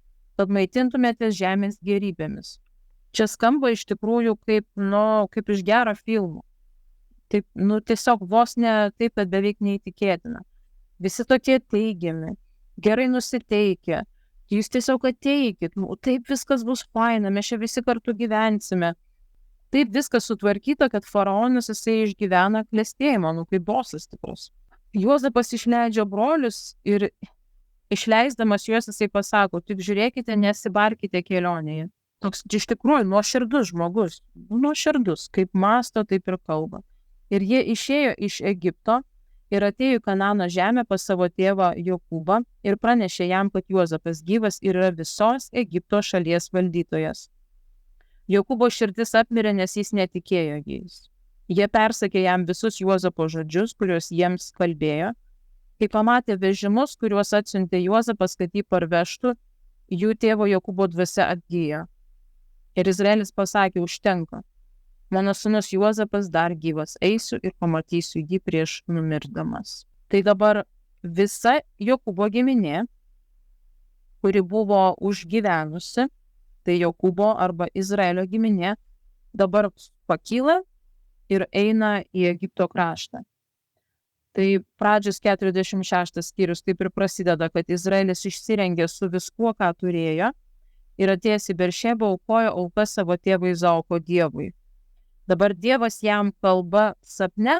kad maitintumėtės žemės gėrybėmis. Čia skamba iš tikrųjų kaip iš gero filmo. Taip, tiesiog vos ne taip, kad beveik neįtikėtina. Visi tokie teigiami, gerai nusiteikę, jūs tiesiog ateikit, taip viskas bus faina, mes čia visi kartu gyvensime. Taip viskas sutvarkyta, kad faraonas jisai išgyvena klestėjimą, kaip bosas stiprus. Juozapas išleidžia brolius ir išleisdamas juos jisai pasako, tik žiūrėkite, nesibarkite kelionėje. Toks iš tikrųjų nuoširdus žmogus, nuoširdus, kaip mąsto, taip ir kalba. Ir jie išėjo iš Egipto Ir atėjo į Kanano žemę pas savo tėvą Jokūbą ir pranešė jam, kad Juozapas gyvas ir yra visos Egipto šalies valdytojas. Jokūbo širdis apmirė, nes jis netikėjo jais. Jie persakė jam visus Juozapo žodžius, kuriuos jiems kalbėjo. Kai pamatė vežimus, kuriuos atsiuntė Juozapas, kad jį parvežtų, jų tėvo Jokūbo dvasia atgyjo. Ir Izraelis pasakė, užtenka. Mano sūnus Juozapas dar gyvas, eisiu ir pamatysiu jį prieš numirdamas. Tai dabar visa Jokūbo giminė, kuri buvo užgyvenusi, tai Jokūbo arba Izraelio giminė, dabar pakyla ir eina į Egipto kraštą. Tai pradžios 46 skyrius taip ir prasideda, kad Izraelis išsirengė su viskuo, ką turėjo, ir atėjęs į Beršebą aukojo aukas savo tėvo Izaoko dievui. Dabar Dievas jam kalba sapne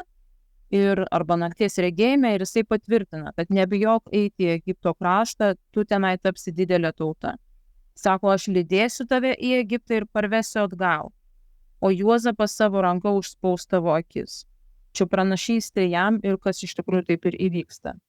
arba nakties regėjime ir jisai patvirtina, kad nebijok eiti į Egipto kraštą, tu tenai tapsi didelė tauta. Sako, aš lydėsiu tave į Egiptą ir parvesiu atgal, o Juozapas savo ranka užspaus tavo akis. Čia pranašystė jam ir kas iš tikrųjų taip ir įvyksta.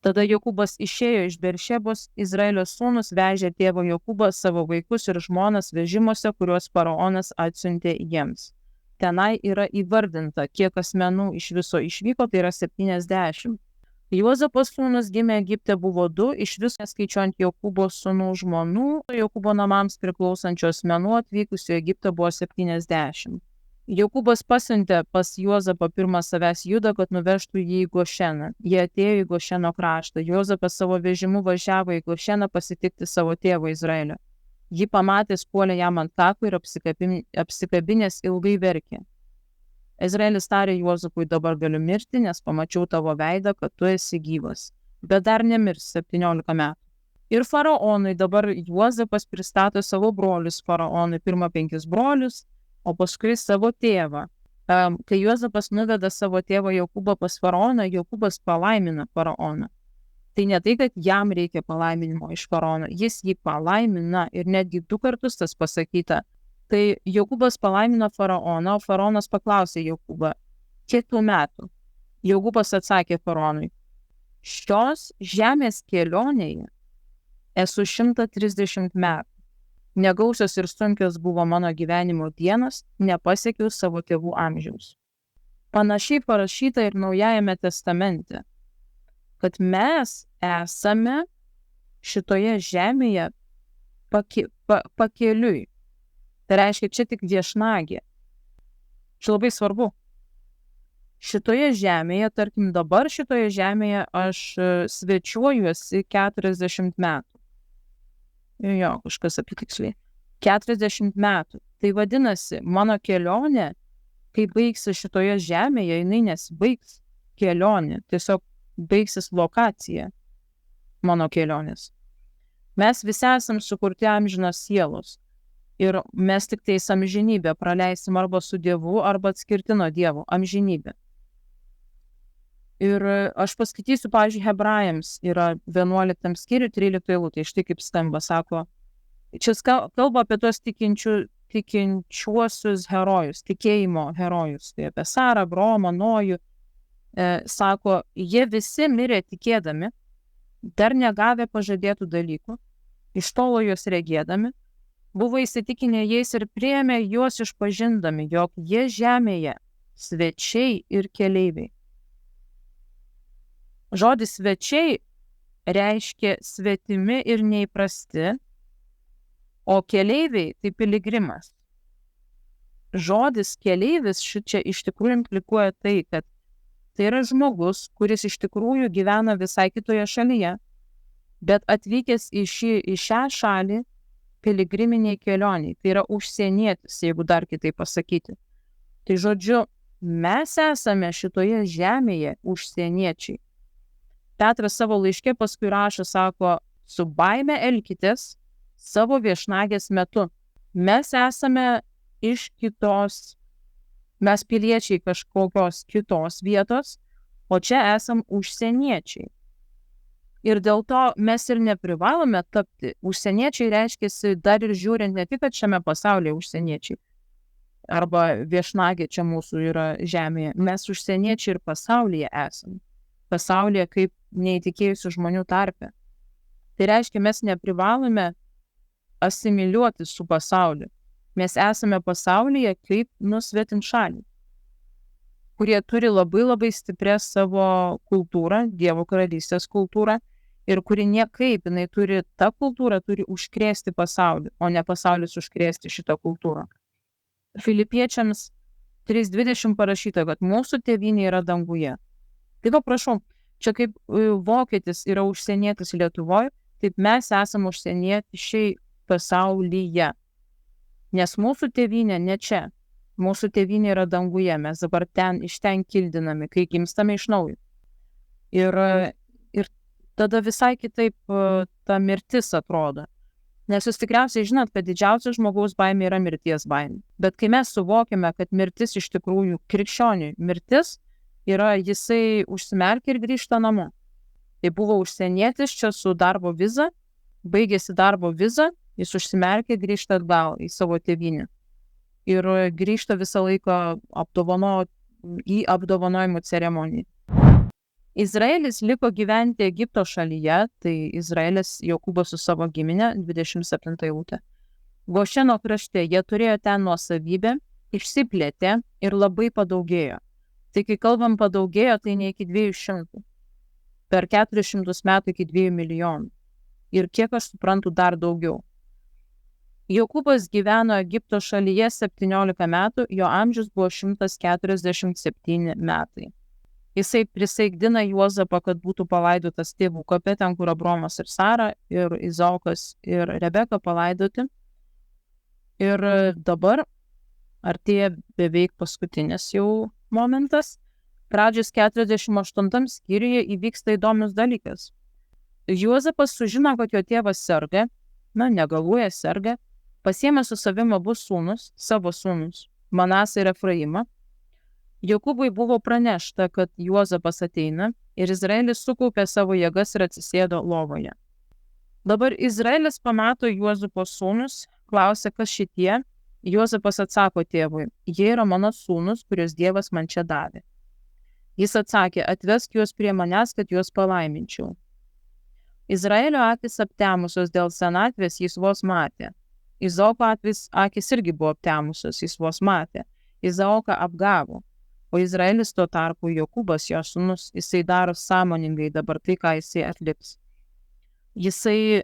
Tada Jokūbas išėjo iš Beršebos, Izraelio sūnus vežė tėvo Jokūbą savo vaikus ir žmonas vežimuose, kuriuos faraonas atsiuntė jiems. Tenai yra įvardinta, kiek asmenų iš viso išvyko, tai yra 70. Juozapo sūnus gimė Egipte buvo 2, iš viso skaičiuojant Jokūbo sūnų žmonų, Jokūbo namams priklausančių asmenų atvykusių į Egiptą buvo 70. Jokūbas pasiuntė pas Juozapą pirmą savęs Judą, kad nuvežtų jį į Gošeną. Jie atėjo į Gošeno kraštą. Juozapas savo vežimu važiavo į Gošeną pasitikti savo tėvo Izraelio. Jį pamatęs puolė jam ant tako ir apsikabinęs ilgai verkė. Izraelis tarė Juozapui, dabar galiu mirti, nes pamačiau tavo veidą, kad tu esi gyvas. Bet dar nemirs 17 metų. Ir faraonui dabar Juozapas pristato savo brolius faraonui, pirmą 5 brolius, o paskui savo tėvą. Kai Juozapas nuveda savo tėvą Jokūbą pas faraoną, Jokūbas palaimina faraoną. Tai ne tai, kad jam reikia palaiminimo iš faraono, jis jį palaimina ir netgi 2 kartus tas pasakyta. Tai Jokūbas palaimino faraoną, o faraonas paklausė Jokūbą, kiek tų metų? Jokūbas atsakė faraonui, šios žemės kelionėje esu 130 metų. Negausios ir sunkios buvo mano gyvenimo dienos, nepasiekiau savo tėvų amžiaus. Panašiai parašyta ir Naujajame testamente, kad mes esame šitoje žemėje pakeliui. Tai reiškia, čia tik viešnagė. Čia labai svarbu. Šitoje žemėje, tarkim dabar šitoje žemėje aš svečiuojuosi 40 metų. Jo, kažkas apitiksliai. 40 metų. Tai vadinasi, mano kelionė, kai baigsi šitoje žemėje, jinai nesibaigs kelionė. Tiesiog baigsis lokacija mano kelionės. Mes visi esam sukurti amžinos sielos. Ir mes tik tais amžinybę praleisim arba su Dievu, arba atskirti nuo Dievo. Amžinybę. Ir aš paskaitysiu, pavyzdžiui, Hebrajams yra 11 skyriui 13 eilutė. Štai kaip skamba, sako, čia kalba apie tuos tikinčiuosius herojus, tikėjimo herojus. Tai apie Sarą, Abraomą, Nojų. Sako, jie visi mirė tikėdami, dar negavę pažadėtų dalykų, iš tolo juos regėdami, buvo įsitikinę jais ir priėmė juos išpažindami, jog jie žemėje svečiai ir keleiviai. Žodis svečiai reiškia svetimi ir neįprasti, o keleiviai tai piligrimas. Žodis keleivis šičia iš tikrųjų implikuoja tai, kad tai yra žmogus, kuris iš tikrųjų gyvena visai kitoje šalyje, bet atvykęs į šią šalį piligriminiai kelioniai. Tai yra užsienietis, jeigu dar kitaip pasakyti. Tai žodžiu, mes esame šitoje žemėje užsieniečiai. Petras savo laiške paskui rašo, sako, su baime elkitės savo viešnagės metu. Mes esame iš kitos, mes piliečiai kažkokios kitos vietos, o čia esam užsieniečiai. Ir dėl to mes ir neprivalome tapti. Užsieniečiai reiškiasi dar ir žiūrint ne tik, kad šiame pasaulyje užsieniečiai. arba viešnagė čia mūsų yra žemėje. Mes užsieniečiai ir pasaulyje esame. Pasaulyje kaip neįtikėjusių žmonių tarpe. Tai reiškia, mes neprivalome asimiliuoti su pasauliu. Mes esame pasaulyje kaip nusvetimšaliai, kurie turi labai stiprią savo kultūrą, Dievo karalystės kultūrą, ir kuri niekaip, ta kultūra turi užkrėsti pasaulį, o ne pasaulis užkrėsti šitą kultūrą. Filipiečiams 3:20 parašyta, kad mūsų tėvynė yra danguje. Tai paprašau, čia kaip vokietis yra užsienietis Lietuvoje, taip mes esame užsieniečiai pasaulyje. Nes mūsų tėvynė ne čia. Mūsų tėvynė yra danguje. Mes dabar iš ten kildinami, kai gimstame iš naujo. Ir tada visai kitaip ta mirtis atrodo. Nes jūs tikriausiai žinot, kad didžiausia žmogaus baimė yra mirties baimė. Bet kai mes suvokime, kad mirtis iš tikrųjų krikščioniui, mirtis yra jisai užsimerkia ir grįžta namo. Tai buvo užsienietis čia su darbo viza, baigėsi darbo viza, jis užsimerkia, grįžta atgal į savo tėvynę. Ir grįžta visą laiką į apdovanojimų ceremoniją. Izraelis liko gyventi Egipto šalyje, tai Izraelis Jokūbas su savo giminė, 27 eilutė. Gošeno krašte jie turėjo ten nuosavybę, išsiplėtė ir labai padaugėjo. Tai kai kalbam padaugėjo, tai ne iki 200. Per 400 metų iki 2 milijonų. Ir kiek aš suprantu, dar daugiau. Jokūbas gyveno Egipto šalyje 17 metų, jo amžius buvo 147 metai. Jisai prisaikdina Juozapą, kad būtų palaidotas tėvų kape, ten kur Abraomas ir Sara, ir Izaokas ir Rebeka palaidoti. Ir dabar artėja beveik paskutinis jau momentas. Pradžios 48 skyriuje įvyksta įdomus dalykas. Juozapas sužino, kad jo tėvas serga, negaluoja, serga, pasiėmė su savimi abu sūnus, savo sūnus, Manasą ir Efraimą. Jokūbui buvo pranešta, kad Juozapas ateina ir Izraelis sukaupė savo jėgas ir atsisėdo lovoje. Dabar Izraelis pamato Juozapo sūnus, klausia, kas šitie. Juozapas atsako tėvui, jie yra mano sūnus, kuriuos Dievas man čia davė. Jis atsakė, atvesk juos prie manęs, kad juos palaiminčiau. Izraelio akis aptemusios dėl senatvės jis vos matė. Izaoko akis irgi buvo aptemusios, jis vos matė. Izaoką apgavo. O Izraelis tuo tarpu, Jokūbas, jo sūnus, jisai daro sąmoningai dabar tai, ką jisai atliks. Jisai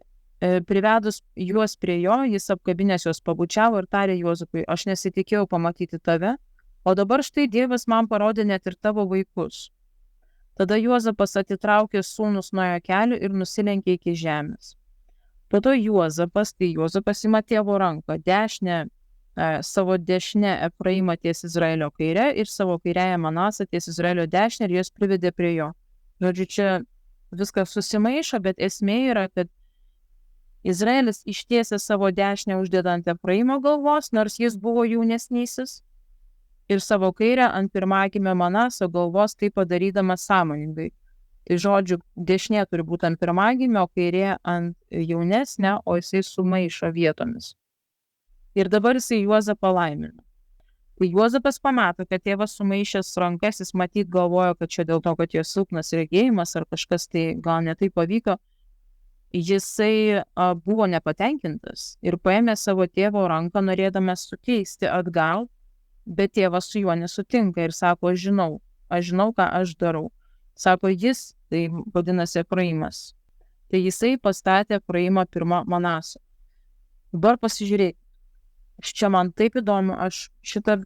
privedus juos prie jo, jis apkabinęs juos pabučiavo ir tarė Juozapui, aš nesitikėjau pamatyti tave, o dabar štai Dievas man parodė net ir tavo vaikus. Tada Juozapas atitraukė sūnus nuo jo kelių ir nusilenkė iki žemės. Po to Juozapas ima tėvo ranką, savo dešinę Efraimą ties Izraelio kairę ir savo kairėje Manasą ties Izraelio dešinę ir juos privedė prie jo. Žodžiu, čia viskas susimaišo, bet esmė yra, kad Izraelis ištiesė savo dešinę uždedant Efraimo galvos, nors jis buvo jaunesnysis, ir savo kairę ant pirmagimio Manaso galvos, tai padarydamas sąmoningai. Tai žodžiu, dešinė turi būti ant pirmagimio, kairė ant jaunesnė, o jisai sumaišo vietomis. Ir dabar jisai Juozapą laimina. Kai Juozapas pamato, kad tėvas sumaišęs rankas, jis matyt galvojo, kad čia dėl to, kad jo silpnas regėjimas ar kažkas tai gal netai pavyko, jisai buvo nepatenkintas ir paėmė savo tėvo ranką, norėdamas sukeisti atgal, bet tėvas su juo nesutinka ir sako, aš žinau, ką aš darau. Sako, jis, tai vadinasi Efraimas. Tai jisai pastatė Efraimą pirmą Manasą. Dabar pasižiūrėk. Čia man taip įdomu, aš šitą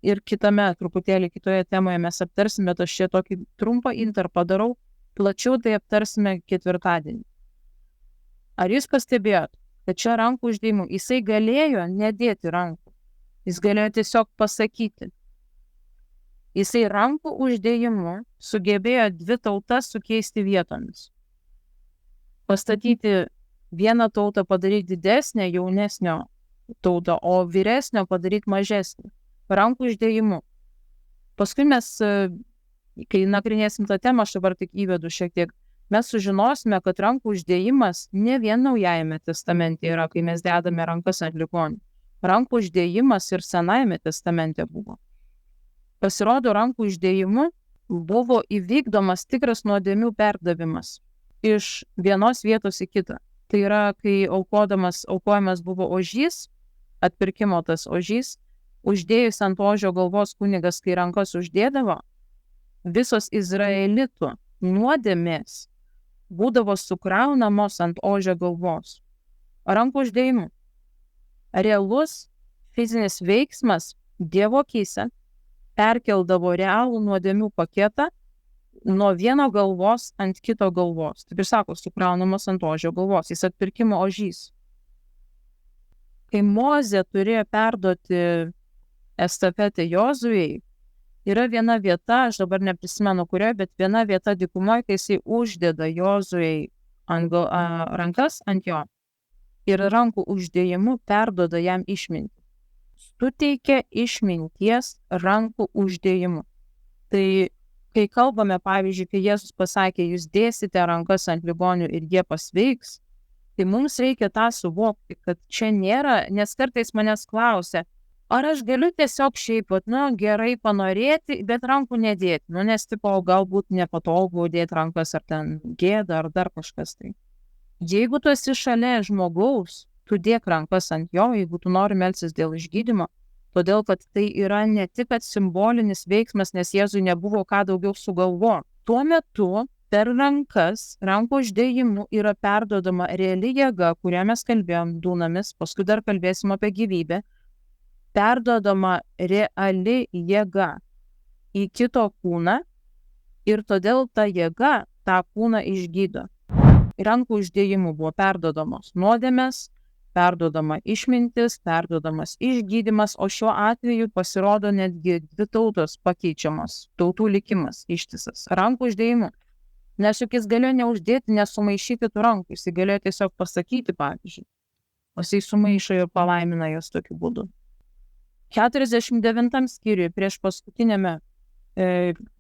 ir kitame, truputėlį kitoje temoje mes aptarsime, bet aš čia tokį trumpą intarpą darau, plačiau tai aptarsime ketvirtadienį. Ar jūs pastebėjot, kad čia rankų uždėjimu, jisai galėjo nedėti rankų, jis galėjo tiesiog pasakyti. Jisai rankų uždėjimu sugebėjo 2 tautas sukeisti vietomis. Pastatyti vieną tautą, padaryti didesnę, jaunesnio tautą, o vyresnio padaryti mažesnį. Rankų uždėjimu. Paskui mes, kai nagrinėsim tą temą, aš dabar tik įvedu šiek tiek, mes sužinosime, kad rankų uždėjimas ne vien Naujajame testamente yra, kai mes dedame rankas ant ligonių. Rankų uždėjimas ir Senajame testamente buvo. Pasirodo, rankų uždėjimu buvo įvykdomas tikras nuodėmių perdavimas iš vienos vietos į kitą. Tai yra, kai aukojamas buvo ožys, atpirkimo tas ožys, uždėjus ant ožio galvos kunigas, kai rankas uždėdavo, visos izraelitų nuodėmės būdavo sukraunamos ant ožio galvos. Rankų uždėjimu. Realus fizinis veiksmas Dievo akyse perkeldavo realų nuodėmių paketą nuo vieno galvos ant kito galvos. Taip ir sako, sukraunamas ant ožio galvos. Jis atpirkimo ožys. Kai Mozė turėjo perduoti estafetę Jozuei, yra viena vieta, aš dabar neprisimenu kurioje, bet viena vieta dykumoje, kai jisai uždeda Jozuei rankas ant jo ir rankų uždėjimu perduoda jam išmintį. Suteikia išminties rankų uždėjimu. Tai kai kalbame, pavyzdžiui, kai Jėzus pasakė, jūs dėsite rankas ant ligonių ir jie pasveiks, tai mums reikia tą suvokti, kad čia nėra, nes kartais manęs klausia, ar aš galiu tiesiog šiaip, gerai panorėti, bet rankų nedėti, nes tipo galbūt nepatogu dėti rankas ar ten gėda ar dar kažkas tai. Jeigu tu esi šalia žmogaus, tu dėk rankas ant jo, jeigu tu nori melstis dėl išgydymo, todėl kad tai yra ne tik simbolinis veiksmas, nes Jėzui nebuvo ką daugiau sugalvoti. Tuo metu per rankas, rankų uždėjimu yra perduodama reali jėga, kurią mes kalbėjom dūnamis, paskui dar kalbėsim apie gyvybę, perduodama reali jėga į kito kūną ir todėl ta jėga tą kūną išgydo. Rankų uždėjimu buvo perduodamos nuodėmės, perduodama išmintis, perduodamas išgydymas, o šiuo atveju pasirodo netgi dvi tautos pakeičiamos, tautų likimas ištisas. Rankų uždėjimu. Nes juk jis galėjo neuždėti, nesumaišyti tų rankų, jis galėjo tiesiog pasakyti, pavyzdžiui. O jis sumaišo ir palaimina jas tokiu būdu. 49 skyriui prieš paskutinėme,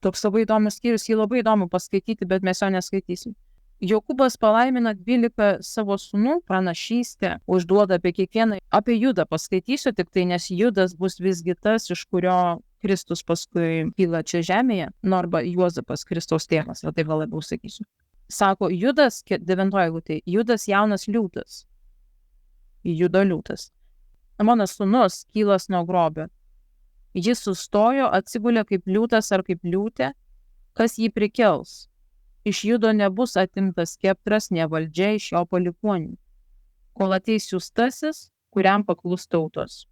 toks labai įdomus skyrius, jį labai įdomu paskaityti, bet mes jo neskaitysim. Jokūbas palaimina 12 savo sūnų, pranašystę, užduoda apie kiekvieną, apie Judą paskaitysiu tik tai, nes Judas bus visgi tas, iš kurio Kristus paskui kyla čia žemėje, arba Juozapas, Kristaus tėvas, o tai gal labiau sakysiu. Sako, Judas, 9 eilutė, Judas jaunas liūtas, Judo liūtas. Mano sūnus kylas nuo grobio. Jis sustojo, atsigulė kaip liūtas ar kaip liūtė, kas jį prikels. Iš Judo nebus atimtas skeptras, ne valdžia iš jo palikuonių, kol ateis siųstasis, kuriam paklus tautos.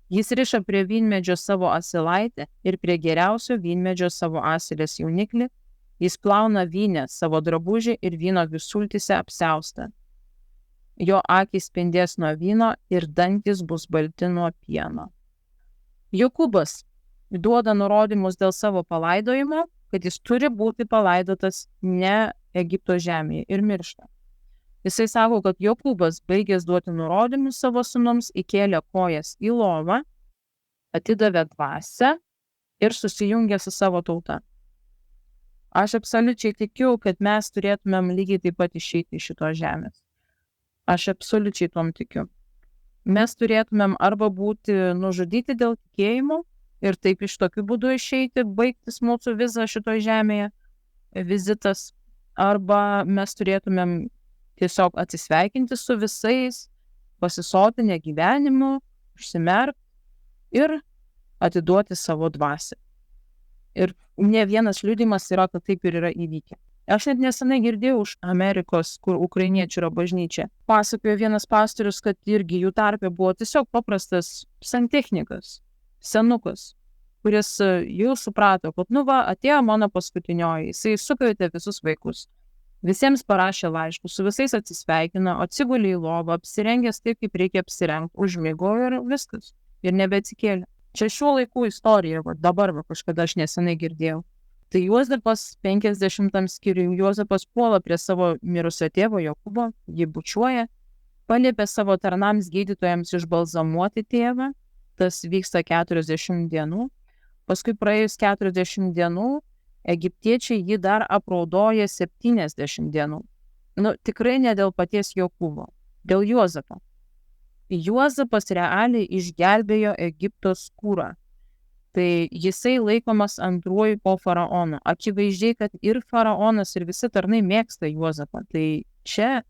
Jis riša prie vynmedžio savo asilaitę ir prie geriausio vynmedžio savo asilės jauniklį, jis plauna vynę savo drabužį ir vyno sultyse apsiaustą. Jo akys spindės nuo vyno ir dantys bus balti nuo pieno. Jokūbas duoda nurodymus dėl savo palaidojimo, kad jis turi būti palaidotas ne Egipto žemėje ir miršta. Jisai sako, kad Jokūbas baigęs duoti nurodymus savo sūnums, įkėlė kojas į lovą, atidavė dvasią ir susijungė su savo tauta. Aš absoliučiai tikiu, kad mes turėtumėm lygiai taip pat išeiti iš šitos žemės. Aš absoliučiai tom tikiu. Mes turėtumėm arba būti nužudyti dėl tikėjimo, ir taip iš tokių būdų išeiti, baigtis mūsų vizą šitoje žemėje, vizitas, arba mes turėtumėm tiesiog atsisveikinti su visais, pasisotinę gyvenimu, užsimerkti ir atiduoti savo dvasią. Ir ne vienas liudijimas yra, kad taip ir yra įvykę. Aš net nesenai girdėjau iš Amerikos, kur ukrainiečių yra bažnyčia. Pasakojo vienas pastorius, kad irgi jų tarpe buvo tiesiog paprastas santechnikas, senukas, kuris jau suprato, kad atėjo mano paskutinioji, jisai sukvietė visus vaikus. Visiems parašė laiškus, su visais atsisveikino, atsigulė į lovą, apsirengęs taip, kaip reikia apsirengti, užmigo ir viskas. Ir nebeatsikėlė. Čia šiuo laiku istorija, dabar kažkada aš nesenai girdėjau. Tai Juozapas 50 skyriui, Juozapas puola prie savo mirusio tėvo Jokūbo, jį bučiuoja, paliepė savo tarnams gydytojams išbalzamuoti tėvą, tas vyksta 40 dienų, paskui praėjus 40 dienų, egiptiečiai jį dar apraudoja 70 dienų. Tikrai ne dėl paties Jokūbo, dėl Juozapo. Juozapas realiai išgelbėjo Egipto skūrą. Tai jisai laikomas antruoju po faraono. Akivaizdžiai, kad ir faraonas, ir visi tarnai mėgsta Juozapą. Tai čia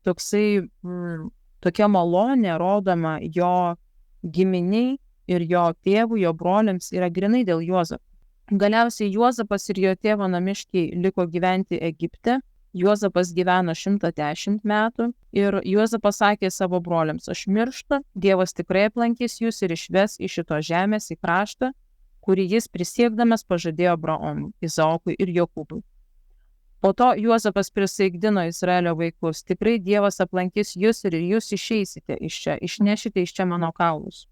tokia malonė rodoma jo giminiai ir jo tėvų, jo broliams yra grinai dėl Juozapo. Galiausiai Juozapas ir jo tėvo namiškiai liko gyventi Egipte. Juozapas gyveno 110 metų ir Juozapas sakė savo broliams: aš mirštu, Dievas tikrai aplankys jūs ir išves iš šitos žemės į kraštą, kurį jis prisiekdamas pažadėjo Abraomui, Izaokui ir Jokūbui. Po to Juozapas prisaikdino Izraelio vaikus: tikrai Dievas aplankys jūs ir jūs išeisite iš čia, išnešite iš čia mano kaulus.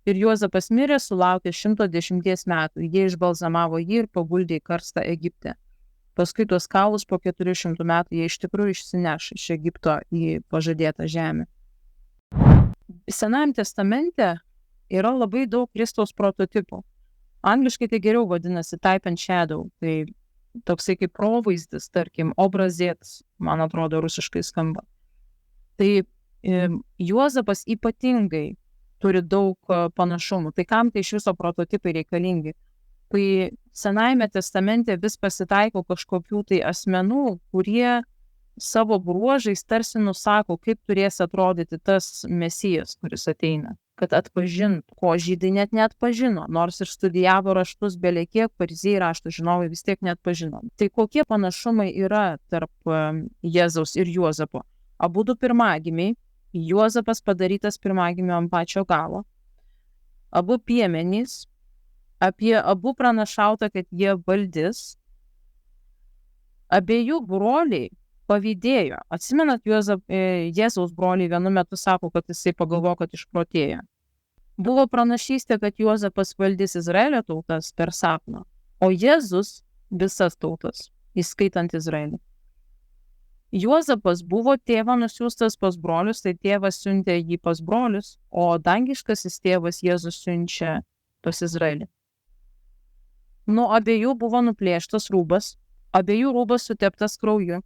Ir Juozapas mirė, sulaukė 110 metų, jie išbalzamavo jį ir paguldė į karstą Egipte. Paskui tuos kaulus po 400 metų jie iš tikrųjų išsineš iš Egipto į pažadėtą žemę. Senajame testamente yra labai daug Kristaus prototipų. Angliškai tai geriau vadinasi type and shadow, tai toksai kaip provaizdis, tarkim, obrazėtas, man atrodo, rusiškai skamba. Tai Juozapas ypatingai turi daug panašumų. Tai kam tai iš viso prototipai reikalingi? Tai Senajame testamente vis pasitaiko kažkokių tai asmenų, kurie savo bruožais tarsi nusako, kaip turės atrodyti tas mesijas, kuris ateina. Kad atpažintų, ko žydai net neatpažino, nors ir studijavo raštus belekiek, fariziejai raštų žinovai vis tiek neatpažino. Tai kokie panašumai yra tarp Jėzaus ir Juozapo? Abudu pirmagimiai, Juozapas padarytas pirmagimiu ant pačio galo. Abu piemenys, apie abu pranašauta, kad jie valdys. Abiejų broliai pavydėjo. Atsimenat, Jėzaus broliai vienu metu sako, kad jisai pagalvojo, kad išprotėjo. Buvo pranašystė, kad Juozapas valdys Izraelio tautas per sapną, o Jėzus visas tautas, įskaitant Izraelį. Juozapas buvo tėvo nusiųstas pas brolius, tai tėvas siuntė jį pas brolius, o dangiškasis tėvas Jėzus siunčia pas Izraelį. Nuo abiejų buvo nuplėštas rūbas, abiejų rūbas suteptas krauju.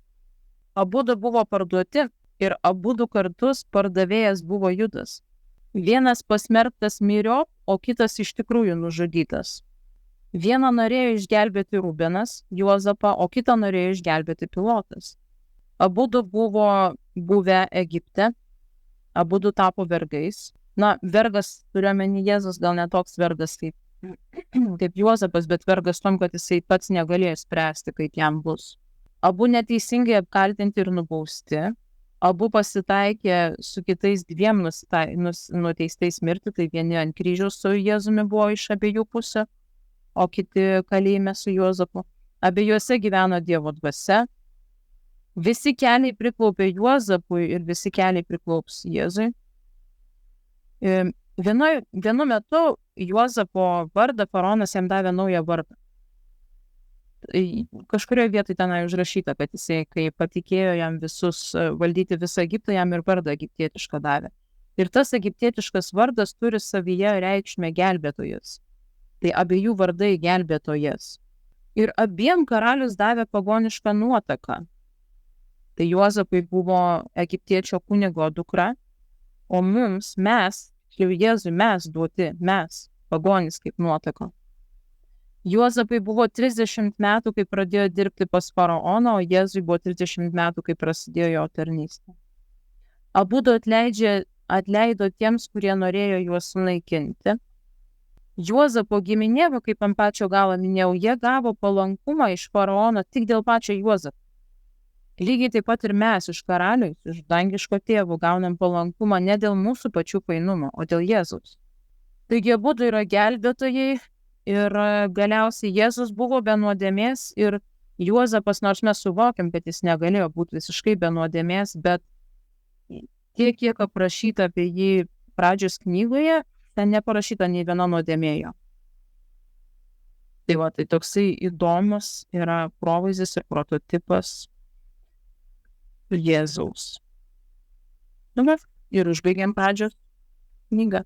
Abudu buvo parduoti ir abudu kartus pardavėjas buvo Judas. Vienas pasmerktas myriop, o kitas iš tikrųjų nužudytas. Vieną norėjo išgelbėti Rubenas, Juozapą, o kitą norėjo išgelbėti Pilotas. Abudu buvo buvę Egipte, abudu tapo vergais. Na, vergas, turiuomenį Jėzus, gal ne toks vergas kaip Juozapas, bet vergas tom, kad jisai pats negalėjo spręsti, kaip jam bus. Abu neteisingai apkaltinti ir nubausti. Abu pasitaikė su kitais dviem nuteistais mirti, tai vieni ant kryžiaus su Jėzumi buvo iš abiejų pusių, o kiti kalėjime su Juozapu. Abiejuose gyveno Dievo dvasia. Visi keliai priklaupė Juozapui ir visi keliai priklaups Jėzui. Vienu metu Juozapo vardą faraonas jam davė naują vardą. Kažkurioje vietoje tenai užrašyta, kad jisai, kai patikėjo jam visus valdyti visą Egiptą, jam ir vardą egiptietišką davė. Ir tas egiptietiškas vardas turi savyje reikšmę gelbėtojas. Tai abiejų vardai gelbėtojas. Ir abiem karalius davė pagonišką nuotaką. Tai Juozapui buvo egiptiečio kunigo dukra, o Jėzui mes duoti, pagonys kaip nuotaka. Juozapai buvo 30 metų, kai pradėjo dirbti pas faraoną, o Jėzui buvo 30 metų, kai prasidėjo jo tarnystė. Abudu atleido tiems, kurie norėjo juos sunaikinti. Juozapo giminė, kaip ant pačio galo minėjau, jie gavo palankumą iš faraono tik dėl pačio Juozapo. Lygiai taip pat ir mes iš karaliaus, iš dangiško tėvo gaunam palankumą ne dėl mūsų pačių painumo, o dėl Jėzaus. Taigi abudu yra gelbėtojai ir galiausiai Jėzus buvo be nuodėmės ir Juozapas, nors mes suvokiam, kad jis negalėjo būti visiškai be nuodėmės, bet tiek, kiek aprašyta apie jį pradžios knygoje, ten neparašyta nei viena nuodėmėjo. Tai va, tai toksai įdomus yra provaizdis ir prototipas Jėzaus. Ir užbaigiam pradžios knygą.